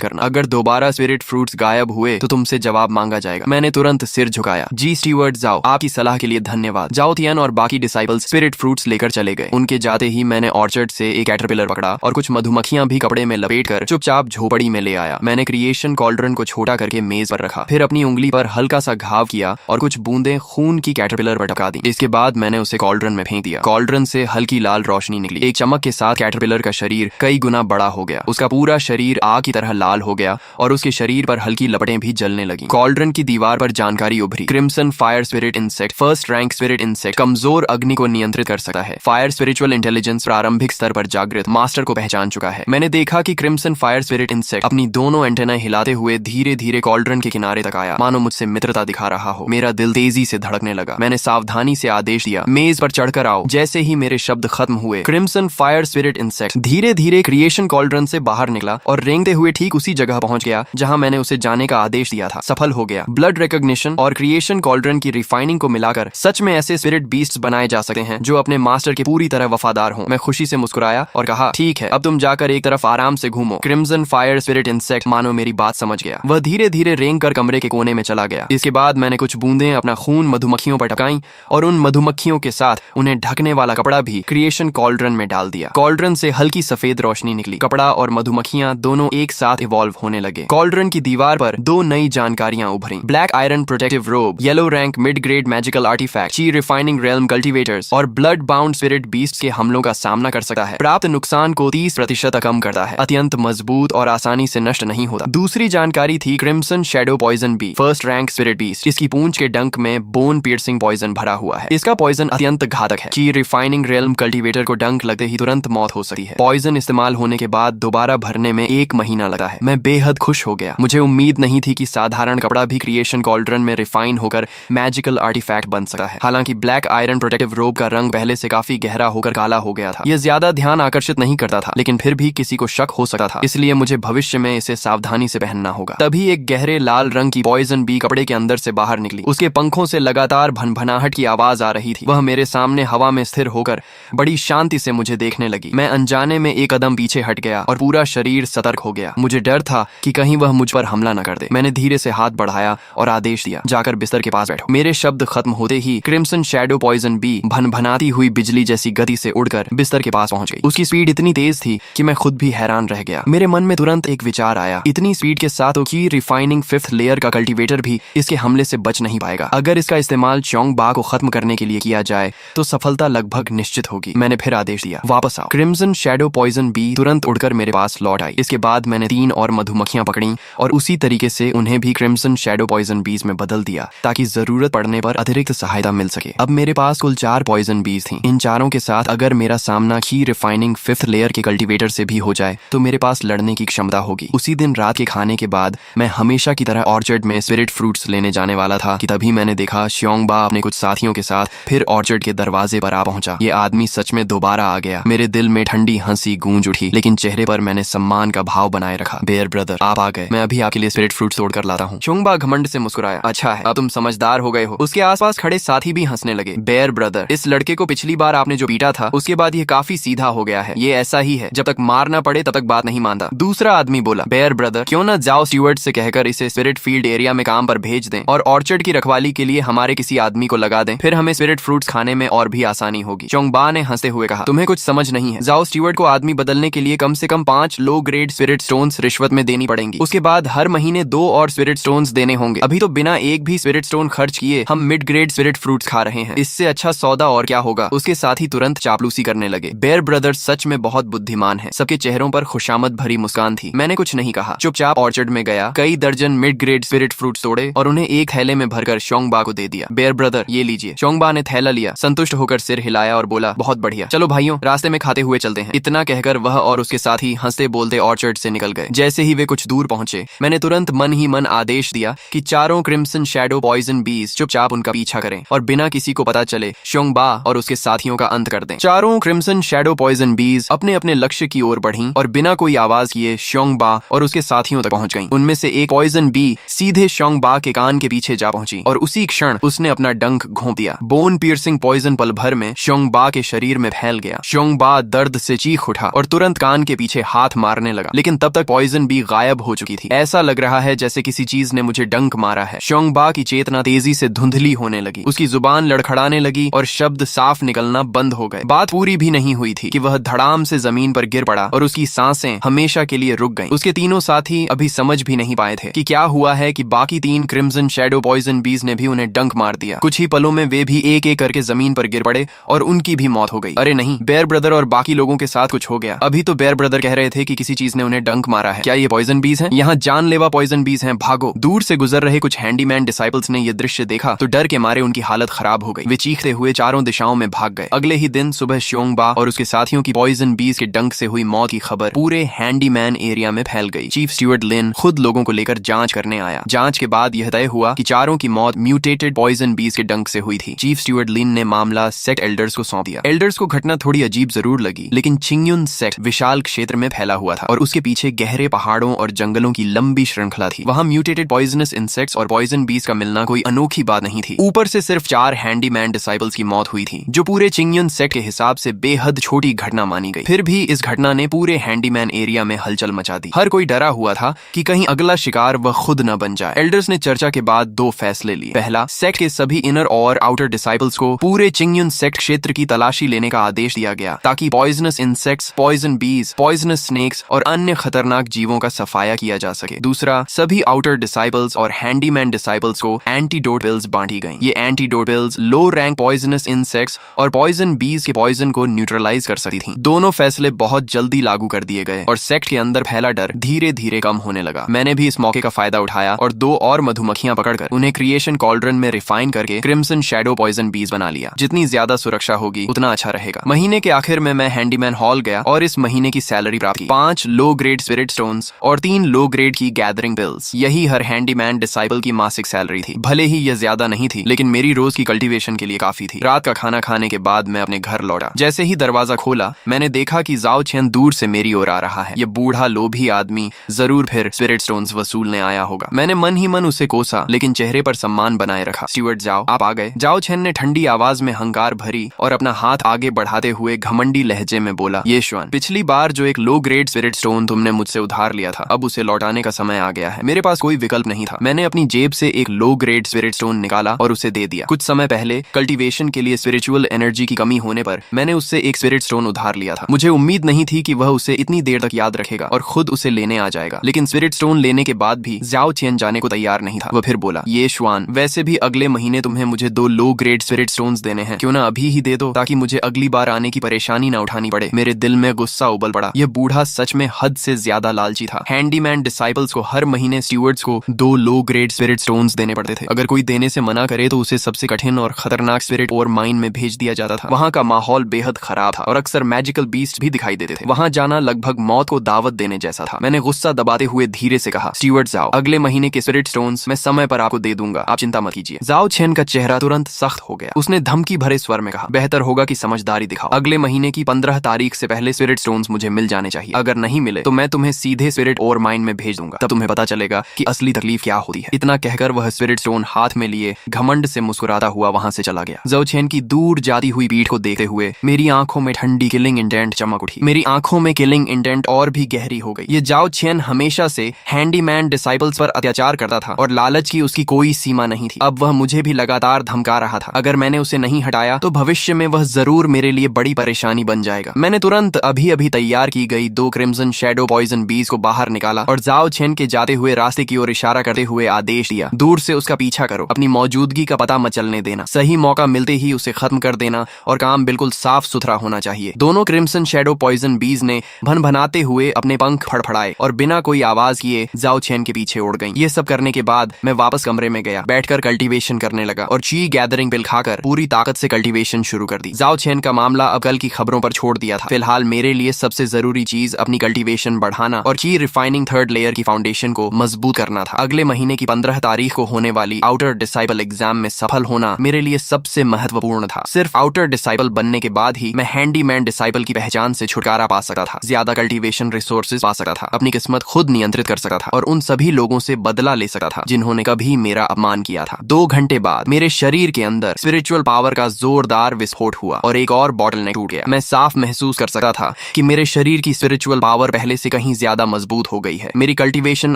करना। अगर दोबारा स्पिरिट फ्रूट्स गायब हुए तो तुमसे जवाब मांगा जाएगा। मैंने तुरंत सिर झुकाया। जी स्टीवर्ड जाओ, आपकी सलाह के लिए धन्यवाद। जाओ तियान और बाकी डिसाइपल्स स्पिरिट फ्रूट्स लेकर चले गए। उनके जाते ही मैंने ऑर्चर्ड से एक कैटरपिलर पकड़ा और कुछ मधुमक्खियां भी कपड़े में लपेटकर चुपचाप झोपड़ी में ले आया। मैंने क्रिएशन कॉल्ड्रन को छोटा करके मेज पर रखा, फिर अपनी उंगली पर हल्का सा घाव किया और कुछ बूंदें खून की कैटरपिलर पर टपका दी। इसके बाद मैंने उसे कॉल्ड्रन में फेंक दिया। कॉल्ड्रन से हल्की लाल रोशनी निकली। एक चमक के साथ कैटरपिलर का शरीर कई गुना बड़ा हो गया। उसका पूरा शरीर आग की तरह लाल हो गया और उसके शरीर पर हल्की लपटें भी जलने लगी। कॉल्ड्रन की दीवार पर जानकारी उभरी। Crimson fire spirit insect, first rank spirit insect, कमजोर अग्नि को नियंत्रित कर सकता है। फायर स्पिरिचुअल इंटेलिजेंस प्रारंभिक स्तर पर जागृत, मास्टर को पहचान चुका है। मैंने देखा कि क्रिम्सन फायर स्पिरिट इंसेक्ट अपनी दोनों एंटेना हिलाते हुए धीरे धीरे कॉल्ड्रन के किनारे तक आया, मानो मुझसे मित्रता दिखा रहा हो। मेरा दिल तेजी से धड़कने लगा। मैंने सावधानी से आदेश दिया, मेज पर चढ़कर आओ। जैसे ही मेरे शब्द खत्म हुए, क्रिम्सन फायर स्पिरिट इंसेक्ट धीरे धीरे क्रिएशन कॉल्ड्रन से बाहर निकला और रेंगते हुए ठीक उसी जगह पहुंच गया जहां मैंने उसे जाने का आदेश दिया था। सफल हो गया। ब्लड रिकॉग्निशन और क्रिएशन कॉल्ड्रन की रिफाइनिंग को मिलाकर सच में ऐसे स्पिरिट बीस्ट्स बनाए जा सकते हैं जो अपने मास्टर के पूरी तरह वफादार हों। मैं खुशी से मुस्कुराया और कहा, ठीक है, अब तुम जाकर एक तरफ आराम से घूमो। क्रिम्सन फायर स्पिरिट इंसेक्ट मानो मेरी बात समझ गया। वह धीरे धीरे रेंग कर कमरे के कोने में चला गया। इसके बाद मैंने कुछ बूंदें अपना खून मधुमक्खियों पर टपकाई और उन मधुमक्खियों के साथ उन्हें ढकने वाला कपड़ा भी क्रिएशन कॉल्ड्रन में डाल दिया। कॉल्ड्रन से हल्की सफेद रोशनी निकली। कपड़ा और मधुमक्खियां दोनों एक साथ इवॉल्व होने लगे। कॉल्ड्रन की दीवार पर दो नई जानकारियां उभरी। Black iron protective robe, yellow rank mid grade magical artifact, chi refining realm cultivators और ब्लड बाउंड स्पिरिट बीस्ट्स के हमलों का सामना कर सकता है। प्राप्त नुकसान को 30% कम करता है। अत्यंत मजबूत और आसानी से नष्ट नहीं होता। दूसरी जानकारी थी crimson shadow poison bee, first rank spirit beast. इसकी पूंछ के डंक में बोन पियर्सिंग पॉइजन भरा हुआ है। इसका पॉइजन अत्यंत घातक है। ची रिफाइनिंग रेल्म कल्टीवेटर को डंक लगते ही तुरंत मौत हो सकती है। पॉइजन इस्तेमाल होने के बाद दोबारा भरने में 1 महीना लगा है। मैं बेहद खुश हो गया। मुझे उम्मीद नहीं थी कि साधारण कपड़ा भी क्रिएशन कॉल्ड्रन में रिफाइन होकर मैजिकल आर्टिफैक्ट बन सकता है। हालांकि ब्लैक आयरन प्रोटेक्टिव रोब का रंग पहले से काफी गहरा होकर काला हो गया था। यह ज्यादा ध्यान आकर्षित नहीं करता था, लेकिन फिर भी किसी को शक हो सकता था, इसलिए मुझे भविष्य में इसे सावधानी से पहनना होगा। तभी एक गहरे लाल रंग की पॉइजन बी कपड़े के अंदर से बाहर निकली। उसके पंखों से लगातार भनभनाहट की आवाज आ रही थी। वह मेरे सामने हवा में स्थिर होकर बड़ी शांति से मुझे देखने लगी। मैं अनजाने में एक कदम पीछे हट गया और पूरा शरीर सतर्क हो गया। मुझे डर था कि कहीं वह मुझ पर हमला न कर दे। मैंने धीरे से हाथ बढ़ाया और आदेश दिया, जाकर बिस्तर के पास बैठो। मेरे शब्द खत्म होते ही क्रिम्सन शैडो पॉइजन बी भनभनाती हुई बिजली जैसी गति से उड़कर बिस्तर के पास पहुंच गई। उसकी स्पीड इतनी तेज थी कि मैं खुद भी हैरान रह गया। मेरे मन में तुरंत एक विचार आया, इतनी स्पीड के साथ की रिफाइनिंग 5th लेयर का कल्टीवेटर भी इसके हमले से बच नहीं पाएगा। अगर इसका इस्तेमाल च्योंग बा को खत्म करने के लिए किया जाए तो सफलता लगभग निश्चित होगी। मैंने फिर आदेश दिया, वापस आओ। क्रिम्सन शैडो पॉइजन बी तुरंत उड़कर मेरे पास लौट आई। इसके बाद मैंने 3 और मधुमक्खियां पकड़ी और उसी तरीके से उन्हें भी क्रिम्सन शैडो पॉइजन बीज में बदल दिया ताकि जरूरत पड़ने पर अतिरिक्त सहायता मिल सके। अब मेरे पास कुल 4 पॉइजन बीज थी। इन चारों के साथ अगर मेरा सामना की रिफाइनिंग 5th लेयर के कल्टीवेटर से भी हो जाए तो मेरे पास लड़ने की क्षमता होगी। उसी दिन रात के खाने के बाद मैं हमेशा की तरह ऑर्चर्ड में स्पिरिट फ्रूट्स लेने जाने वाला था कि तभी मैंने देखा श्योंग बा अपने कुछ साथियों के साथ फिर ऑर्चर्ड के दरवाजे पर आ पहुंचा। ये आदमी सच में दोबारा आ गया। मेरे दिल में ठंडी हंसी गूंज उठी, लेकिन चेहरे पर मैंने सम्मान का भाव बनाए रखा। बेयर ब्रदर, आप आ गए। मैं अभी आपके लिए स्पिरिट फ्रूट्स तोड़ कर लाता हूँ। श्योंग बा घमंड से मुस्कुराया, अच्छा है, अब तुम समझदार हो गए हो। उसके आसपास खड़े साथी भी हंसने लगे। बेयर ब्रदर, इस लड़के को पिछली बार आपने जो पीटा था उसके बाद ये काफी सीधा हो गया है। ये ऐसा ही है, जब तक मारना पड़े तब तक बात नहीं मानता। दूसरा आदमी बोला, बेयर ब्रदर, क्यों ना जाओ स्टीवर्ड से कहकर इसे स्पिरिट फील्ड एरिया में काम पर भेज दें और ऑर्चर्ड की रखवाली के लिए हमारे किसी आदमी को लगा दें, फिर हमें स्पिरिट फ्रूट्स खाने में और भी आसानी होगी। श्योंग बा ने हंसते हुए कहा, तुम्हें कुछ समझ नहीं है। जाओ स्टीवर्ड को आदमी बदलने के लिए कम से कम 5 लो ग्रेड स्पिरिट स्टोन्स रिश्वत में देनी पड़ेंगी। उसके बाद हर महीने 2 और स्पिरिट स्टोन्स देने होंगे। अभी तो बिना एक भी स्पिरिट स्टोन खर्च किए हम मिड ग्रेड स्पिरिट फ्रूट्स खा रहे हैं। इससे अच्छा सौदा और क्या होगा। उसके साथ ही तुरंत चापलूसी करने लगे। बेयर ब्रदर सच में बहुत बुद्धिमान है। सबके चेहरों पर खुशामद भरी मुस्कान थी। मैंने कुछ नहीं कहा, चुपचाप ऑर्चर्ड में गया, कई दर्जन मिड ग्रेड स्पिरिट फ्रूट्स तोड़े और उन्हें एक थैले में भरकर श्योंग बा को दे दिया। बेयर ब्रदर, ये लीजिए। श्योंग बा ने थैला लिया, संतुष्ट होकर सिर हिलाया और बोला, बहुत बढ़िया, चलो भाइयों, रास्ते में खाते हुए चलते हैं। इतना कहकर वह और उसके साथी हंसते बोलते ऑर्चर्ड से निकल गए। जैसे ही वे कुछ दूर पहुंचे, मैंने तुरंत मन ही मन आदेश दिया कि चारों क्रिम्सन शैडो पॉइजन बीज चुपचाप उनका पीछा करें और बिना किसी को पता चले श्योंग बा और उसके साथियों का अंत कर दें। चारों क्रिम्सन शैडो पॉइजन बीज अपने अपने लक्ष्य की ओर बढ़ीं और बिना कोई आवाज किए श्योंग बा और उसके साथियों तक पहुंच गईं। उनमें से एक पॉइजन बी सीधे श्योंग बा के कान के पीछे जा पहुंची और उसी क्षण उसने अपना डंक घोंप दिया। बोन पियर्सिंग पॉइजन पल भर में श्योंग बा के शरीर में फैल गया। श्योंग बा दर्द से चीख उठा और तुरंत कान के पीछे हाथ मारने लगा, लेकिन तब तक पॉइजन बी गायब हो चुकी थी। ऐसा लग रहा है जैसे किसी चीज ने मुझे डंक मारा है। श्योंगबा की चेतना तेजी से धुंधली होने लगी, उसकी जुबान लड़खड़ाने लगी और शब्द साफ निकलना बंद हो गए। बात पूरी भी नहीं हुई थी कि वह धड़ाम से जमीन पर गिर पड़ा और उसकी सांसें हमेशा के लिए रुक गईं। उसके तीनों साथी अभी समझ भी नहीं पाए थे कि क्या हुआ है कि बाकी 3 क्रिम्सन शैडो पॉइजन बीज ने भी उन्हें डंक मार दिया। कुछ ही पलों में वे भी एक एक करके जमीन पर गिर पड़े और उनकी भी मौत हो गई। अरे नहीं, बेयर ब्रदर और बाकी लोगों के साथ कुछ हो गया। अभी तो बेयर ब्रदर कह रहे थे कि किसी चीज ने उन्हें डंक मारा है। क्या ये पॉइजन बीज हैं? यहाँ जानलेवा पॉइजन बीज हैं, भागो। दूर से गुजर रहे कुछ हैंडीमैन डिसाइपल्स ने यह दृश्य देखा तो डर के मारे उनकी हालत खराब हो गई। वे चीखते हुए चारों दिशाओं में भाग गए। अगले ही दिन सुबह श्योंगबा और उसके साथियों की पॉइजन बीज के डंक से हुई मौत की खबर पूरे हैंडीमैन एरिया में फैल गई। चीफ स्टीवर्ड लिन खुद लोगों को लेकर जांच करने आया। जांच के बाद यह तय हुआ कि चारों की मौत म्यूटेटेड पॉइजन बीज के डंक से हुई थी। चीफ स्टीवर्ड लिन ने मामला सेक्ट एल्डर्स को सौंप दिया। एल्डर्स को घटना थोड़ी अजीब जरूर लगी, लेकिन चिंगयुन सेक्ट विशाल क्षेत्र में फैला हुआ था और उसके पीछे गहरे पहाड़ों और जंगलों की लंबी श्रृंखला थी। वहां म्यूटेटेड पॉइजनस इंसेक्ट्स और पॉइजन बीज का मिलना कोई अनोखी बात नहीं थी। ऊपर से सिर्फ 4 हैंडीमैन डिसाइपल्स की मौत हुई थी, जो पूरे चिंगयुन सेक्ट के हिसाब से बेहद छोटी घटना मानी गई। फिर भी इस घटना ने पूरे हैंडीमैन एरिया में हलचल मचा दी। हर कोई डरा हुआ था कि कहीं अगला शिकार वह खुद न बन जाए। एल्डर्स ने चर्चा के बाद 2 फैसले लिए। पहला, सेक्ट के सभी इनर और आउटर डिसाइपल्स को पूरे चिंगयुन सेक्ट क्षेत्र की तलाशी लेने का आदेश दिया गया, ताकि पॉइजनस इंसेक्ट्स, पॉइजन बीज, पॉइजनस स्नेक्स और अन्य खतरनाक जीवों का सफाया किया जा सके। दूसरा, सभी आउटर डिसाइपल्स और हैंडीमैन डिसाइपल्स को एंटीडोट पिल्स बांटी गई। ये एंटीडोट पिल्स लो रैंक पॉइजनस इंसेक्ट्स और पॉइजन बीज के पॉइजन को न्यूट्रलाइज कर सकती थी। दोनों फैसले बहुत जल्दी लागू कर दिए गए और सेक्ट के अंदर फैला डर धीरे धीरे कम होने लगा। मैंने भी इस मौके का फायदा उठाया और 2 और मधुमक्खियां पकड़कर उन्हें क्रिएशन कॉल्ड्रन में रिफाइन करके क्रिम्सन शैडो पॉइजन बीज बना लिया। जितनी ज्यादा सुरक्षा होगी उतना अच्छा रहेगा। महीने के आखिर में मैं हैंडीमैन हॉल गया और इस महीने की सैलरी प्राप्त की। 5 लो ग्रेड स्पिरिट स्टोन्स और 3 लो ग्रेड की गैदरिंग पिल्स। यही हर हैंडीमैन डिसाइपल की मासिक सैलरी थी। भले ही यह ज्यादा नहीं थी, लेकिन मेरी रोज की कल्टीवेशन के लिए काफी थी। रात का खाना खाने के बाद मैं अपने घर लौटा। जैसे ही दरवाजा खोला, मैंने देखा कि जाओ चेन दूर से मेरी ओर आ रहा है। यह बूढ़ा लोभी आदमी जरूर फिर स्पिरिट स्टोन्स वसूलने आया होगा। मैंने मन ही मन उसे कोसा, लेकिन चेहरे पर सम्मान बनाए रखा। स्टीवर्ड जाओ, आप आ गए। जाओ चेन ने ठंडी आवाज में हंकार भरी और अपना हाथ आगे बढ़ाते हुए घमंडी लहजे में बोला, ये श्वान, पिछली बार जो एक लो ग्रेड स्पिरिट स्टोन तुमने मुझसे उधार लिया था, अब उसे लौटाने का समय आ गया है। मेरे पास कोई विकल्प नहीं था। मैंने अपनी जेब से एक लो ग्रेड स्पिरिट स्टोन निकाला और उसे दे दिया। कुछ समय पहले कल्टीवेशन के लिए स्पिरिचुअल एनर्जी की कमी होने पर मैंने उससे एक स्पिरिट स्टोन उधार लिया था। मुझे उम्मीद नहीं थी कि वह उसे इतनी देर तक याद रखेगा और खुद उसे लेने आ जाएगा, लेकिन स्पिरिट स्टोन लेने के बाद भी जाओ चेन जाने को तैयार नहीं था। वह फिर बोला, ये श्वान, वैसे भी अगले महीने तुम्हें मुझे 2 लो ग्रेड स्पिरिट स्टोन्स देने हैं, क्यों ना अभी ही दे दो, ताकि मुझे अगली बार आने की परेशानी ना उठानी पड़े। मेरे दिल में गुस्सा उबल पड़ा। यह बूढ़ा सच में हद से ज्यादा लालची था। हैंडीमैन डिसाइपल्स को हर महीने स्टीवर्ड्स को 2 लो ग्रेड स्पिरिट स्टोन्स देने पड़ते थे। अगर कोई देने से मना करे तो उसे सबसे कठिन और खतरनाक स्पिरिट और माइन में भेज दिया जाता था। वहां का माहौल बेहद खराब था और अक्सर मैजिकल बीस्ट भी दिखाई देते थे। वहां जाना लगभग मौत को दावत देने जैसा था। मैंने गुस्सा दबाते हुए धीरे से कहा, स्टीवर्ड्स जाओ, अगले महीने के स्पिरिट स्टोन्स मैं समय पर आपको दे दूंगा, आप चिंता मत कीजिए। जाओ चेन का चेहरा तुरंत सख्त हो गया। उसने धमकी भरे स्वर में कहा, बेहतर होगा कि समझदारी दिखाओ। अगले महीने की 15 तारीख से पहले स्पिरिट स्टोन्स मुझे मिल जाने चाहिए। अगर नहीं मिले तो मैं तुम्हें सीधे स्पिरिट और माइन में भेज दूंगा। तब तुम्हें पता चलेगा कि असली तकलीफ क्या होती है। इतना कहकर वह स्पिरिट स्टोन हाथ में लिए घमंड से मुस्कुराता हुआ वहां से चला गया। जाओ चेन की दूर जाती हुई पीठ को देखते हुए मेरी आंखों में ठंडी किलिंग इंटेंट चमक उठी। मेरी आंखों में किलिंग इंटेंट और भी गहरी हो गई। ये जाओ चेन हमेशा से हैंडीमैन डिसाइपल्स पर अत्याचार करता था और लालच की उसकी कोई सीमा नहीं थी। अब वह मुझे भी लगातार धमका रहा था। अगर मैंने उसे नहीं हटाया तो भविष्य में वह जरूर मेरे लिए बड़ी परेशानी बन जाएगा। मैंने तुरंत अभी अभी तैयार की गई 2 क्रिम्सन शैडो पॉइजन बीज को बाहर निकाला और जाओ चेन के जाते हुए रास्ते की ओर इशारा करते हुए आदेश दिया, दूर से उसका पीछा करो, अपनी मौजूदगी का पता मत चलने देना, सही मौका मिलते ही उसे खत्म कर देना और काम बिल्कुल साफ सुथरा होना चाहिए। दोनों क्रिम्सन शैडो पॉइजन बीज ने भनभनाते हुए अपने पंख फड़फड़ाए और बिना कोई आवाज किए जाओ चेन के पीछे उड़ गईं। ये सब करने के बाद मैं वापस कमरे में गया, बैठकर कल्टीवेशन करने लगा और ची गैदरिंग पिल खाकर पूरी ताकत से कल्टीवेशन शुरू कर दी। जाओ चेन का मामला अब कल की खबरों पर छोड़ दिया था। फिलहाल मेरे लिए सबसे जरूरी चीज अपनी कल्टीवेशन बढ़ाना और ची रिफाइनिंग 3rd लेयर की फाउंडेशन को मजबूत करना था। अगले महीने की 15 तारीख को होने वाली आउटर डिसाइपल एग्जाम में सफल होना मेरे लिए सबसे महत्वपूर्ण था। सिर्फ आउटर डिसाइपल बनने के बाद ही मैं हैंडीमैन डिसाइपल की पहचान से छुटकारा पा सकता था, ज्यादा कल्टीवेशन रिसोर्सेज पा सकता था, अपनी किस्मत खुद नियंत्रित कर सकता था और उन सभी लोगों से बदला ले सकता था जिन्होंने कभी मेरा अपमान किया था। 2 घंटे बाद मेरे शरीर के अंदर स्पिरिचुअल पावर का जोरदार विस्फोट हुआ और एक और बॉटलनेक टूट गया। मैं साफ महसूस कर सकता था कि मेरे मेरे शरीर की स्पिरिचुअल पावर पहले से कहीं ज्यादा मजबूत हो गई है। मेरी कल्टीवेशन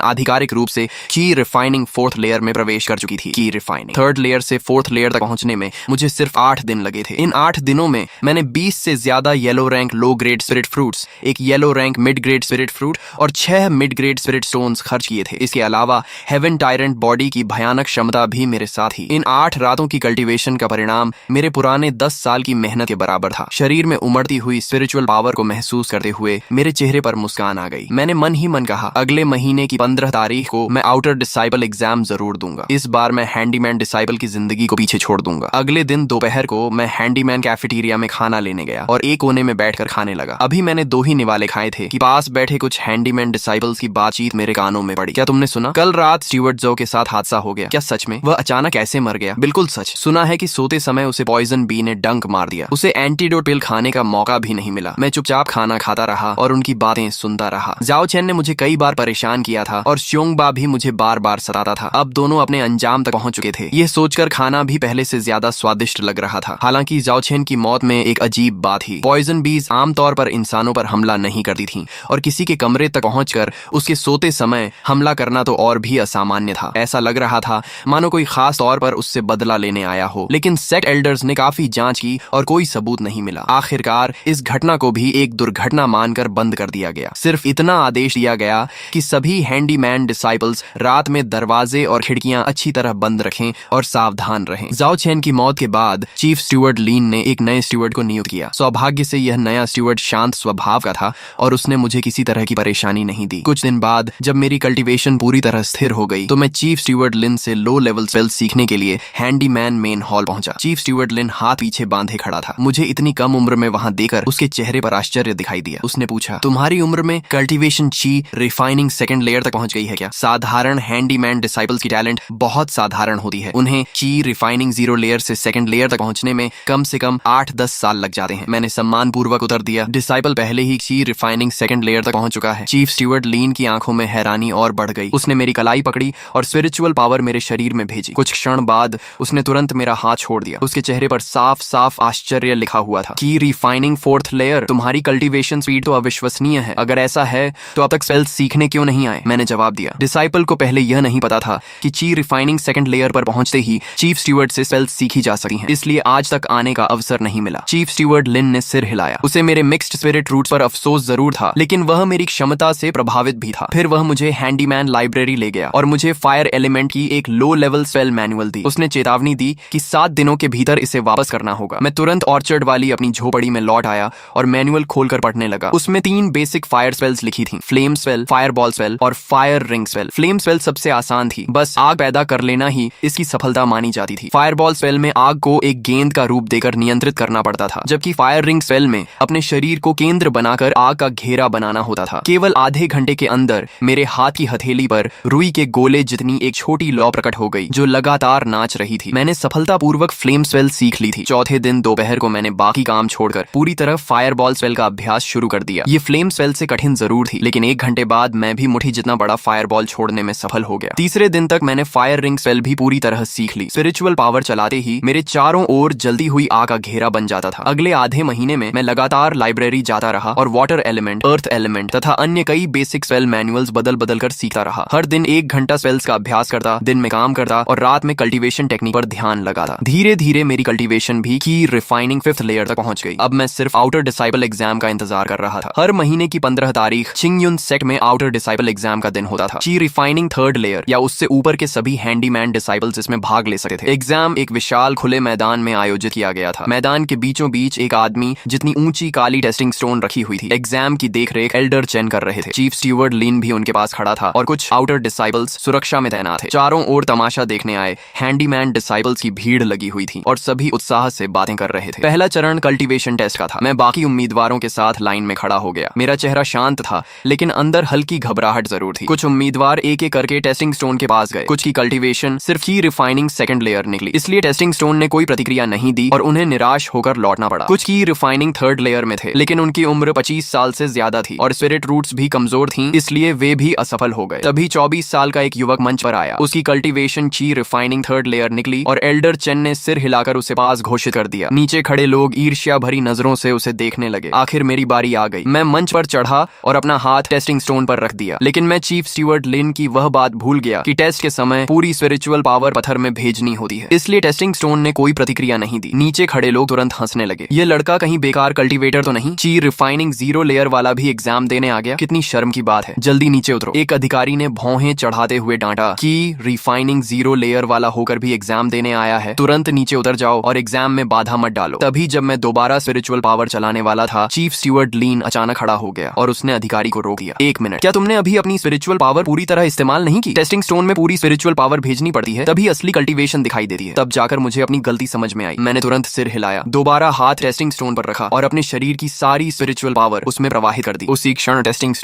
आधिकारिक रूप से की रिफाइनिंग 4th लेयर में प्रवेश कर चुकी थी। की रिफाइनिंग 3rd लेयर से 4th लेयर तक पहुंचने में मुझे सिर्फ 8 दिन लगे थे। इन 8 दिनों में मैंने 20 से ज्यादा yellow rank low grade spirit fruits, एक yellow rank mid grade spirit fruit और 6 मिड ग्रेड स्पिरिट स्टोन्स खर्च किए थे। इसके अलावा हेवन टायरेंट बॉडी की भयानक क्षमता भी मेरे साथ ही। इन 8 रातों की कल्टीवेशन का परिणाम मेरे पुराने 10 साल की मेहनत के बराबर था। शरीर में उमड़ती हुई स्पिरिचुअल पावर को महसूस करते हुए मेरे चेहरे पर मुस्कान आ गई। मैंने मन ही मन कहा, अगले महीने की 15 तारीख को मैं आउटर डिसाइबल एग्जाम जरूर दूंगा। इस बार मैं हैंडीमैन डिसाइबल की जिंदगी को पीछे छोड़ दूंगा। अगले दिन दोपहर को मैं हैंडीमैन कैफेटेरिया में खाना लेने गया और एक कोने में बैठकर खाने लगा। अभी मैंने 2 ही निवाले खाए थे कि पास बैठे कुछ हैंडीमैन डिसाइबल्स की बातचीत मेरे कानों में पड़ी। क्या तुमने सुना? कल रात स्टीवर्ट जो के साथ हादसा हो गया। क्या सच में? वह अचानक कैसे मर गया? बिल्कुल सच। सुना है कि सोते समय उसे पॉइजन बी ने डंक मार दिया। उसे एंटीडोट पिल खाने का मौका भी नहीं मिला। मैं चुपचाप खाना खाता रहा और उनकी बातें सुनता रहा। जाओ चेन ने मुझे कई बार परेशान किया था और श्योंगबा भी मुझे बार बार सताता था। अब दोनों अपने अंजाम तक पहुंच चुके थे। यह सोचकर खाना भी पहले से ज्यादा स्वादिष्ट लग रहा था। हालांकि जाओ चेन की मौत में एक अजीब बात थी। पॉइजन बीज आमतौर पर इंसानों पर हमला नहीं करती थीं और किसी के कमरे तक पहुंचकर उसके सोते समय हमला करना तो और भी असामान्य था। ऐसा लग रहा था मानो कोई खास तौर पर उससे बदला लेने आया हो। लेकिन सेक्ट एल्डर्स ने काफी जांच की और कोई सबूत नहीं मिला। आखिरकार इस घटना को भी एक दुर्घटना मानकर बंद कर दिया गया। सिर्फ इतना आदेश दिया गया कि सभी हैंडीमैन डिसाइपल्स रात में दरवाजे और खिड़कियां अच्छी तरह बंद रखें और सावधान रहें। जाओ चेन की मौत के बाद चीफ स्टीवर्ड लीन ने एक नए स्टीवर्ड को नियुक्त किया। सौभाग्य से यह नया स्टीवर्ड शांत स्वभाव का था और उसने मुझे किसी तरह की परेशानी नहीं दी। कुछ दिन बाद जब मेरी कल्टीवेशन पूरी तरह स्थिर हो गई तो मैं चीफ स्टीवर्ड लिन से लो लेवल स्पेल सीखने के लिए हैंडीमैन मेन हॉल पहुंचा। चीफ स्टीवर्ड लिन हाथ पीछे बांधे खड़ा था। मुझे इतनी कम उम्र में वहां देकर उसके चेहरे पर आश्चर्य दिखाई दिया। उसने पूछा, तुम्हारी उम्र में कल्टीवेशन ची रिफाइनिंग 2nd लेयर तक पहुंच गई है क्या? साधारण हैंडीमैन डिसाइपल्स की टैलेंट बहुत साधारण होती है। उन्हें ची रिफाइनिंग 0 लेयर से 2nd लेयर तक पहुंचने में कम से कम 8-10 साल लग जाते हैं। मैंने सम्मान पूर्वक उत्तर दिया, डिसाइपल पहले ही ची रिफाइनिंग 2nd लेयर तक पहुंच चुका है। चीफ स्टीवर्ड लीन की आंखों में हैरानी और बढ़ गई। उसने मेरी कलाई पकड़ी और स्पिरिचुअल पावर मेरे शरीर में भेजी। कुछ क्षण बाद उसने तुरंत मेरा हाथ छोड़ दिया। उसके चेहरे पर साफ साफ आश्चर्य लिखा हुआ था। की रिफाइनिंग 4th लेयर, तुम्हारी कल्टीवेशन स्पीड तो अविश्वसनीय है। अगर ऐसा है तो अब तक स्पेल्स सीखने क्यों नहीं आए? मैंने जवाब दिया, डिसाइपल को पहले यह नहीं पता था कि ची रिफाइनिंग 2nd लेयर पर पहुंचते ही चीफ स्टीवर्ड से स्पेल्स सीखी जा सकती हैं, इसलिए आज तक आने का अवसर नहीं मिला। चीफ स्टीवर्ड लिन ने सिर हिलाया। उसे मेरे मिक्स्ड स्पिरिट रूट्स पर अफसोस जरूर था, लेकिन वह मेरी क्षमता से प्रभावित भी था। फिर वह मुझे हैंडीमैन लाइब्रेरी ले गया और मुझे फायर एलिमेंट की एक लो लेवल स्पेल मैनुअल दी। उसने चेतावनी दी कि 7 दिनों के भीतर इसे वापस करना होगा। मैं तुरंत ऑर्चर्ड वाली अपनी झोपड़ी में लौट आया और मैनुअल खोलकर पढ़ने लगा। उसमें 3 बेसिक फायर स्पेल्स लिखी थी, फ्लेम स्पेल, फायरबॉल स्पेल और fire ring spell. Flame spell सबसे आसान थी, बस आग पैदा कर लेना ही इसकी सफलता मानी जाती थी। फायरबॉल स्पेल में आग को एक गेंद का रूप देकर नियंत्रित करना पड़ता था, जबकि फायर रिंग स्पेल में अपने शरीर को केंद्र बनाकर आग का घेरा बनाना होता था। केवल आधे घंटे के अंदर मेरे हाथ की हथेली पर रुई के गोले जितनी एक छोटी लौ प्रकट हो गई जो लगातार नाच रही थी। मैंने सफलतापूर्वक फ्लेम स्पेल सीख ली थी। चौथे दिन दोपहर को मैंने बाकी काम छोड़कर पूरी तरह फायरबॉल स्पेल का अभ्यास शुरू कर दिया। ये फ्लेम स्पेल से कठिन जरूर थी, लेकिन 1 घंटे बाद मैं भी मुट्ठी जितना बड़ा फायरबॉल छोड़ने में सफल हो गया। तीसरे दिन तक मैंने फायर रिंग स्पेल भी पूरी तरह सीख ली। स्पिरिचुअल पावर चलाते ही मेरे चारों ओर जल्दी हुई आग का घेरा बन जाता था। अगले आधे महीने में मैं लगातार लाइब्रेरी जाता रहा और वाटर एलिमेंट, अर्थ एलिमेंट तथा अन्य कई बेसिक स्पेल मैनुअल्स बदल बदल कर सीखता रहा। हर दिन 1 घंटा स्पेल्स का अभ्यास करता, दिन में काम करता और रात में कल्टीवेशन टेक्निक पर ध्यान लगाता। धीरे धीरे मेरी कल्टीवेशन भी की रिफाइनिंग 5th लेयर तक पहुंच गई। अब मैं सिर्फ आउटर डिसाइबल एग्जाम का इंतजार कर रहा था। हर महीने की 15 तारीख चिंगयुन सेक्ट में आउटर डिसाइबल एग्जाम का दिन होता था। ची रिफाइनिंग 3rd लेयर या उससे ऊपर के सभी हैंडीमैन डिसाइबल्स इसमें भाग ले सकते थे। एग्जाम एक विशाल खुले मैदान में आयोजित किया गया था। मैदान के बीचों बीच एक आदमी जितनी ऊंची काली टेस्टिंग स्टोन रखी हुई थी। एग्जाम की देखरेख एल्डर चेन कर रहे थे। चीफ स्टीवर्ड लिन भी उनके पास खड़ा था और कुछ आउटर डिसाइबल्स सुरक्षा में तैनात थे। चारों ओर तमाशा देखने आए हैंडीमैन डिसाइबल्स की भीड़ लगी हुई थी और सभी उत्साह से बातें कर रहे थे। पहला चरण कल्टीवेशन टेस्ट का था। मैं बाकी उम्मीदवारों के साथ लाइन में खड़ा हो गया। मेरा चेहरा शांत था, लेकिन अंदर हल्की घबराहट जरूर थी। कुछ उम्मीदवार एक एक करके टेस्टिंग स्टोन के पास गए। कुछ की कल्टीवेशन सिर्फ की रिफाइनिंग 2nd लेयर निकली, इसलिए टेस्टिंग स्टोन ने कोई प्रतिक्रिया नहीं दी और उन्हें निराश होकर लौटना पड़ा। कुछ की रिफाइनिंग 3rd लेयर में थे, लेकिन उनकी उम्र 25 साल से ज्यादा थी और स्पिरिट रूट्स भी कमजोर थीं, इसलिए वे भी असफल हो गए। तभी 24 साल का एक युवक मंच पर आया। उसकी कल्टीवेशन ची रिफाइनिंग 3rd लेयर निकली और एल्डर चेन ने सिर हिलाकर उसे पास घोषित कर दिया। नीचे खड़े लोग ईर्ष्या भरी नजरों से उसे देखने लगे। आखिर मेरी मेरी बारी आ गई। मैं मंच पर चढ़ा और अपना हाथ टेस्टिंग स्टोन पर रख दिया, लेकिन मैं चीफ स्टीवर्ड लिन की वह बात भूल गया कि टेस्ट के समय पूरी स्पिरिचुअल पावर पत्थर में भेजनी होती है, इसलिए टेस्टिंग स्टोन ने कोई प्रतिक्रिया नहीं दी। नीचे खड़े लोग तुरंत हंसने लगे। ये लड़का कहीं बेकार कल्टीवेटर तो नहीं, ची रिफाइनिंग 0 लेयर वाला भी एग्जाम देने आ गया, कितनी शर्म की बात है। जल्दी नीचे उतरो, एक अधिकारी ने भौहें चढ़ाते हुए डांटा। कि रिफाइनिंग 0 लेयर वाला होकर भी एग्जाम देने आया है, तुरंत नीचे उतर जाओ और एग्जाम में बाधा मत डालो। तभी जब मैं दोबारा स्पिरिचुअल पावर चलाने वाला था, चीफ स्टीवर्ड लीन अचानक खड़ा हो गया और उसने अधिकारी को रोक दिया। 1 मिनट, क्या तुमने अभी अपनी स्पिरिचुअल पावर पूरी तरह इस्तेमाल नहीं की? टेस्टिंग स्टोन में पूरी स्पिरिचुअल पावर भेजनी पड़ती है, तभी असली कल्टीवेशन दिखाई देती है। तब जाकर मुझे अपनी गलती समझ में आई। मैंने तुरंत सिर हिलाया, दोबारा हाथ टेस्टिंग स्टोन पर रखा और अपने शरीर की सारी स्पिरिचुअल पावर उसमें प्रवाहित कर दी। उसी क्षण टेस्टिंग